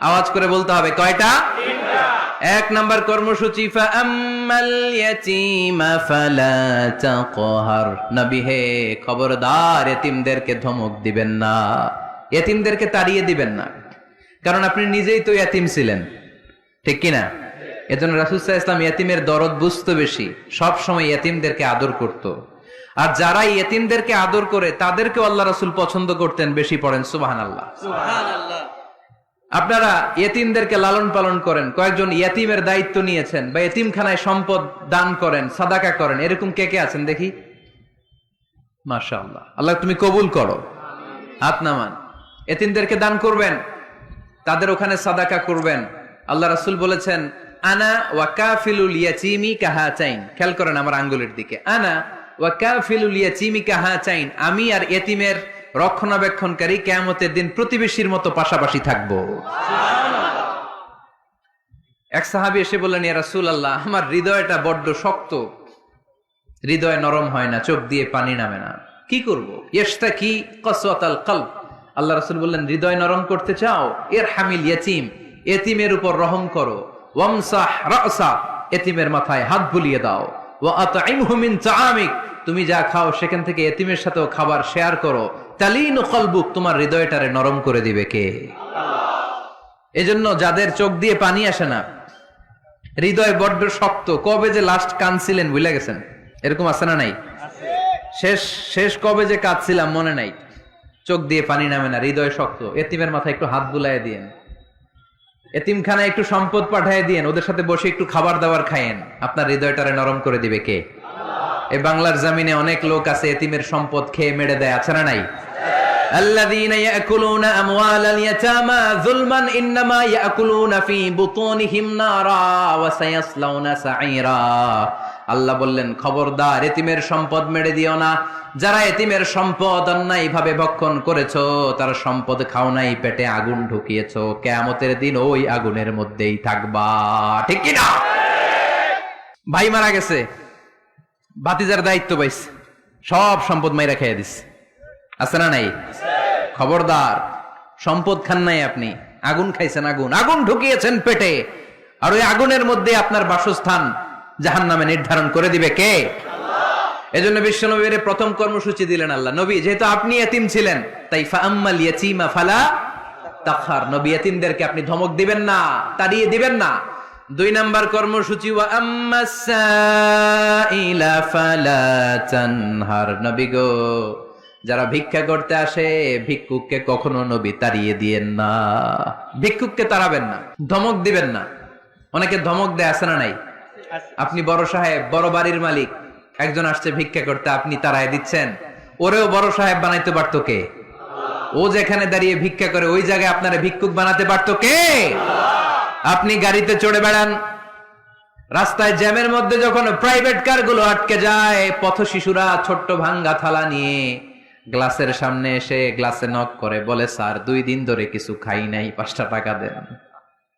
আওয়াজ করে বলতে হবে, কয়টা? 1 নাম্বার কর্মসূচি, ফাআম্মাল ইয়াতীমা ফালা তাকহার, নবী হে খবরদার, এতিমদেরকে ধমক দিবেন না, এতিমদেরকে তাড়িয়ে দিবেন না, কারণ আপনি নিজেই তো এতিম ছিলেন, ঠিক কি না? এজন্য রাসূল সাল্লাল্লাহু আলাইহি ওয়াসাল্লাম এতিমের দরদ বুঝতো বেশি, সব সময় এতিমদেরকে আদর করত। আর যারা এতিমদেরকে আদর করে তাদেরকেও আল্লাহ রাসূল পছন্দ করতেন বেশি। পড়েন সুবহানাল্লাহ। সুবহানাল্লাহ। আপনারা ইয়েতিমদেরকে লালন পালন করেন, কয়েকজন ইয়েতিমের দায়িত্ব নিয়েছেন, বা ইয়েতিমখানায় সম্পদ দান করেন, সাদাকা করেন, এরকম কে কে আছেন দেখি? মাশাআল্লাহ, আল্লাহ তুমি কবুল করো। হাত নামান। এতিমদেরকে দান করবেন, তাদের ওখানে সাদাকা করবেন। আল্লাহ রাসূল বলেছেন, আনা ওয়া কাফিলুল ইয়াতীমি কাহাতাইন। খেয়াল করেন আমার আঙ্গুলের দিকে, আনা ওয়া কাফিলুল ইয়াতীমি কাহাতাইন। আমি আর এতিমের রক্ষণাবেক্ষণকারী কিয়ামতের দিন প্রতিবেশীর মতো পাশাপাশি থাকবো। এক সাহাবী এসে বললেন, ইয়া রাসূলুল্লাহ, আমার হৃদয়টা বড্ড শক্ত, হৃদয় নরম হয় না, চোখ দিয়ে পানি নামে না, কি করব? ইশতাকি কসওয়াতাল কলব। আল্লাহ রাসূল বললেন, হৃদয় নরম করতে চাও? ইরহামিল ইয়াতীম, এতিমের উপর রহম করো। ওয়ামসাহ রাসা, এতিমের মাথায় হাত বুলিয়ে দাও। ওয়া আতইমহু মিন তাআমিক, তুমি যা খাও সেখান থেকে এতিমের সাথেও খাবার শেয়ার করো। তালিনু কলবুক, তোমার হৃদয়টারে নরম করে দিবে কে? এজন্য যাদের চোখ দিয়ে পানি আসে না, হৃদয় বড্ড শক্ত, কবে যে লাস্ট কাঁদছিলেন ভুলে গেছেন, এরকম আছে না নাই? শেষ কবে যে কাঁদছিলাম মনে নাই, চোখ দিয়ে পানি নামে না, হৃদয় শক্ত। এতিমের মাথায় একটু হাত বুলায় দিয়েন, এতিমখানায় একটু সম্পদ পাঠায় দিয়েন, ওদের সাথে বসে একটু খাবার দাবার খায়েন, আপনার হৃদয়টারে নরম করে দিবে কে? এই বাংলার জমিনে অনেক লোক আছে এতিমের সম্পদ খেয়ে মেরে দেয়, আছে না নাই? আল্লাযীনা ইয়াকুলুনা আমওয়ালাল ইয়াতামা যুলমান ইন্নামা ইয়াকুলুনা ফি বুতুনিহিম নারা ওয়া সায়াসলাউনা সাঈরা। আল্লাহ বললেন, খবরদার এতিমের সম্পদ মেরে দিও না। যারা এতিমের সম্পদ অন্যায়ভাবে ভক্ষণ করেছো, তার সম্পদ খাও নাই, পেটে আগুন ঢুকিয়েছো, কিয়ামতের দিন ওই আগুনের মধ্যেই থাকবা। ঠিক কি না? ভাই মারা গেছে, ভাতিজার দায়িত্ব পাইছে, সব সম্পদ মাইরা খেয়ে দিছে, আছে না নাই? খবরদার, সম্পদ খান নাই আপনি, আগুন খাইছেন, আগুন ঢুকিয়েছেন পেটে, আর ওই আগুনের মধ্যে আপনার বাসস্থান জাহান্নামে নির্ধারণ করে দিবে কে? এজন্য বিশ্বনবীর প্রথম কর্মসূচি দিলেন আল্লাহ। নবী, যেহেতু আপনি এতিম ছিলেন, তাই ফাআম্মাল ইয়াতীমা ফালা তাখহার, নবী এতিমদেরকে আপনি ধমক দিবেন না, তাড়িয়ে দিবেন না। 2 নাম্বার কর্মসূচি, ওয়া আম্মাস সাইলা ফালা তানহার, নবী গো, যারা ভিক্ষা করতে আসে ভিক্ষুককে কখনো নবী তাড়িয়ে দিয়েন না, ভিক্ষুককে তাড়াবেন না, ধমক দিবেন না। অনেকে ধমক দেয়, আছে না নাই? আপনি বড় সাহেব, বড় বাড়ির মালিক, একজন আসছে ভিক্ষা করতে, আপনি তাড়ায় দিচ্ছেন, ওরেও বড় সাহেব বানাইতে পারতো কে? ও যেখানে দাঁড়িয়ে ভিক্ষা করে ওই জায়গায় আপনারা ভিক্ষুক বানাতে পারতো কে? আপনি গাড়িতে চড়ে বেড়ান, রাস্তায় জ্যামের মধ্যে যখন প্রাইভেট কার গুলো আটকে যায়, পথ শিশুরা ছোট্ট ভাঙ্গা থালা নিয়ে গ্লাসের সামনে এসে গ্লাসে নক করে, বলে, স্যার 2 দিন ধরে কিছু খাই নাই, 5টা টাকা দেন,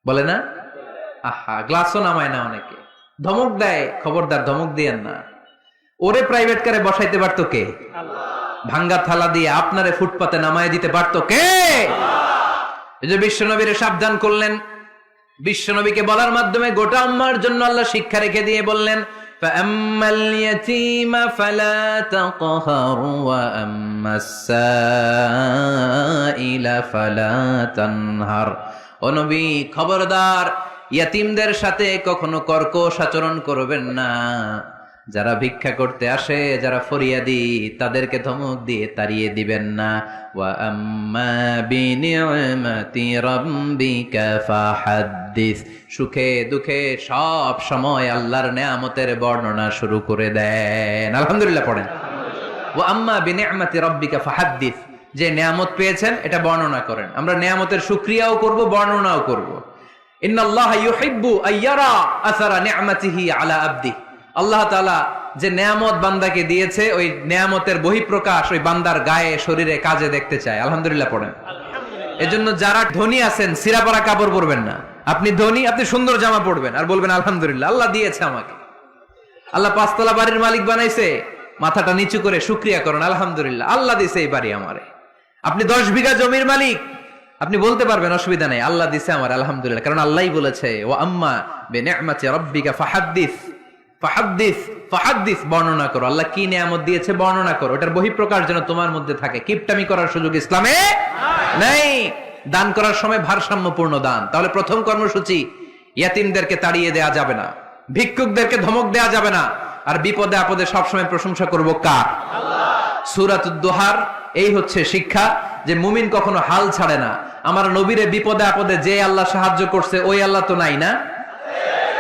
বলে না? আহা, গ্লাসও নামায় না, অনেকে ধমক দেয়। খবরদার, ধমক দিয়েন না। ওরে প্রাইভেট কারে বসাইতে পারতো কে? ভাঙ্গা থালা দিয়ে আপনারে ফুটপাতে নামায় দিতে পারতো কে? এই যে বিশ্বনবীরে সাবধান করলেন, বিশ্বনবীকে বলার মাধ্যমে গোটা উম্মার জন্য আল্লাহ শিক্ষা রেখে দিয়ে বললেন, ফাআম্মাল ইয়াতীমা ফালা তাকহার ওয়া আম্মাস সাইলা ফালা তানহার। ও নবী, খবরদার, ইয়াতীমদের সাথে কখনো কর্কশ আচরণ করবেন না। যারা ভিক্ষা করতে আসে, যারা ফরিয়াদি, তাদেরকে ধমক দিয়ে তাড়িয়ে দিবেন না। ওয়া আম্মা বিনি'মাতি রাব্বিকা ফাহাদ্দিস, সুখে দুঃখে সব সময় আল্লাহর নেয়ামতের বর্ণনা শুরু করে দেন। আলহামদুলিল্লাহ পড়েন। ওয়া আম্মা বিনি'মাতি রাব্বিকা ফাহাদ্দিস, যে নেয়ামত পেয়েছেন এটা বর্ণনা করেন। আমরা নেয়ামতের শুকরিয়াও করব, বর্ণনাও করব। ইন্নাল্লাহা ইউহিব্বু আইয়ারা আসারা নি'মাতিহি আলা আবদি, আল্লাহ তাআলা যে নেয়ামত বান্দাকে দিয়েছে, ওই নেয়ামতের বহিঃপ্রকাশ ওই বান্দার গায়ে, শরীরে, কাজে দেখতে চায়। আলহামদুলিল্লাহ পড়েন। এজন্য যারা ধনী আছেন, সিরাপাড়া কাপড় পরবেন না। আপনি ধনী, আপনি সুন্দর জামা পরবেন আর বলবেন আলহামদুলিল্লাহ, আল্লাহ দিয়েছে আমাকে, আল্লাহ 5 তলা বাড়ির মালিক বানাইছে, মাথাটা নিচু করে শুকরিয়া করেন, আলহামদুলিল্লাহ, আল্লাহ দিয়েছে এই বাড়ি আমারে। আপনি 10 বিঘা জমির মালিক, আপনি বলতে পারবেন, অসুবিধা নেই, আল্লাহ দিয়েছে আমার, আলহামদুলিল্লাহ, কারণ আল্লাহই বলেছে, ওয়া আম্মা বিনি'মাতি রাব্বিকা ফাহাদ্দিস, ফাহাদ্দিস, ফাহাদ্দিস, বর্ণনা করো, আল্লাহ কি নিয়ামত দিয়েছে বর্ণনা করো। এটার বহিঃপ্রকাশ যেন তোমার মধ্যে থাকে। কিপটামি করার সুযোগ ইসলামে নেই। দান করার সময় ভারসাম্যপূর্ণ দান। তাহলে প্রথম কর্মসূচি, ইয়াতিমদেরকে তাড়িয়ে দেয়া যাবে না, ভিক্ষুকদেরকে ধমক দেয়া যাবে না, আর বিপদে আপদে সবসময় প্রশংসা করবো কার? সূরাতুদ দুহার এই হচ্ছে শিক্ষা, যে মুমিন কখনো হাল ছাড়ে না। আমার নবীরে বিপদে আপদে যে আল্লাহ সাহায্য করছে, ওই আল্লাহ তো নাই না?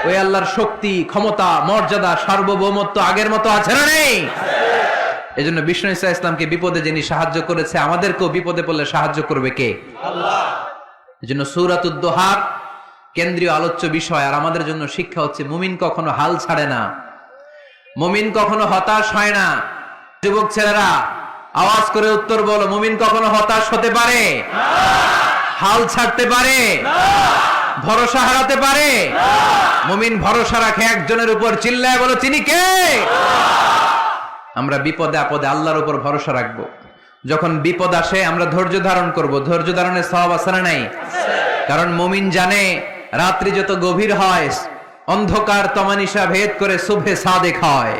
ওই আল্লাহর শক্তি, ক্ষমতা, মর্যাদা, সার্বভৌমত্ব আগের মতো আছে না নেই? এই জন্য বিষ্ণু ইসা ইসলামকে বিপদে যিনি সাহায্য করেছে, আমাদেরকেও বিপদে পড়লে সাহায্য করবে কে? আল্লাহ। এই জন্য সূরাতুদ দোহার কেন্দ্রীয় আলোচ্য বিষয় আর আমাদের জন্য শিক্ষা হচ্ছে, মুমিন কখনো হাল ছাড়ে না, মুমিন কখনো হতাশ হয় না। যুবক ছেলেরা আওয়াজ করে উত্তর বলো, মুমিন কখনো হতাশ হতে পারে? হাল ছাড়তে পারে? ভরসা হারাতে পারে? মুমিন ভরসা রাখে একজনের উপর, চিল্লায় বলো তিনি কে? আমরা বিপদে আপদে আল্লাহর উপর ভরসা রাখবো। যখন বিপদ আসে আমরা ধৈর্য ধারণ করব। ধৈর্য ধারণের সওয়াব আছে না নাই? কারণ মুমিন জানে রাত্রি যত গভীর হয় অন্ধকার তমানিসা ভেদ করে শুভে সাদেক হয়।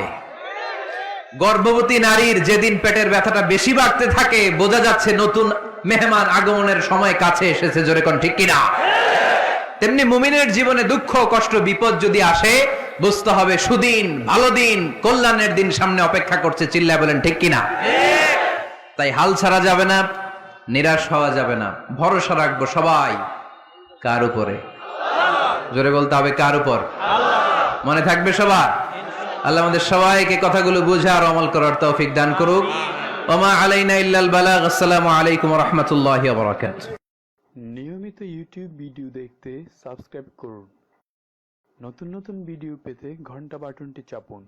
গর্ভবতী নারীর যেদিন পেটের ব্যথাটা বেশি বাড়তে থাকে, বোঝা যাচ্ছে নতুন মেহমান আগমনের সময় কাছে এসেছে। জোরে কোন ঠিক কিনা? তেমনি মুমিনের জীবনে দুঃখ কষ্ট বিপদ যদি আসে, বুঝতে হবে সুদিন, ভালো দিন, কল্যাণের দিন সামনে অপেক্ষা করছে। চিল্লায় বলেন ঠিক কিনা? তাই হাল ছাড়া যাবে না, নিরাশ হওয়া যাবে না, ভরসা রাখবো সবাই কার উপরে? জোরে বলতে হবে কার উপর? মনে থাকবে সবার? আল্লাহ আমাদের সবাইকে কথাগুলো বুঝে আর আমল করার তৌফিক দান করুক। ওমা আলাইনা ইল্লাল বালাগ। আসসালামু আলাইকুম ওয়া রাহমাতুল্লাহি ওয়া বারাকাতুহু। নিয়মিত ইউটিউব ভিডিও দেখতে সাবস্ক্রাইব করুন। নতুন নতুন ভিডিও পেতে ঘন্টা বাটনটি চাপুন।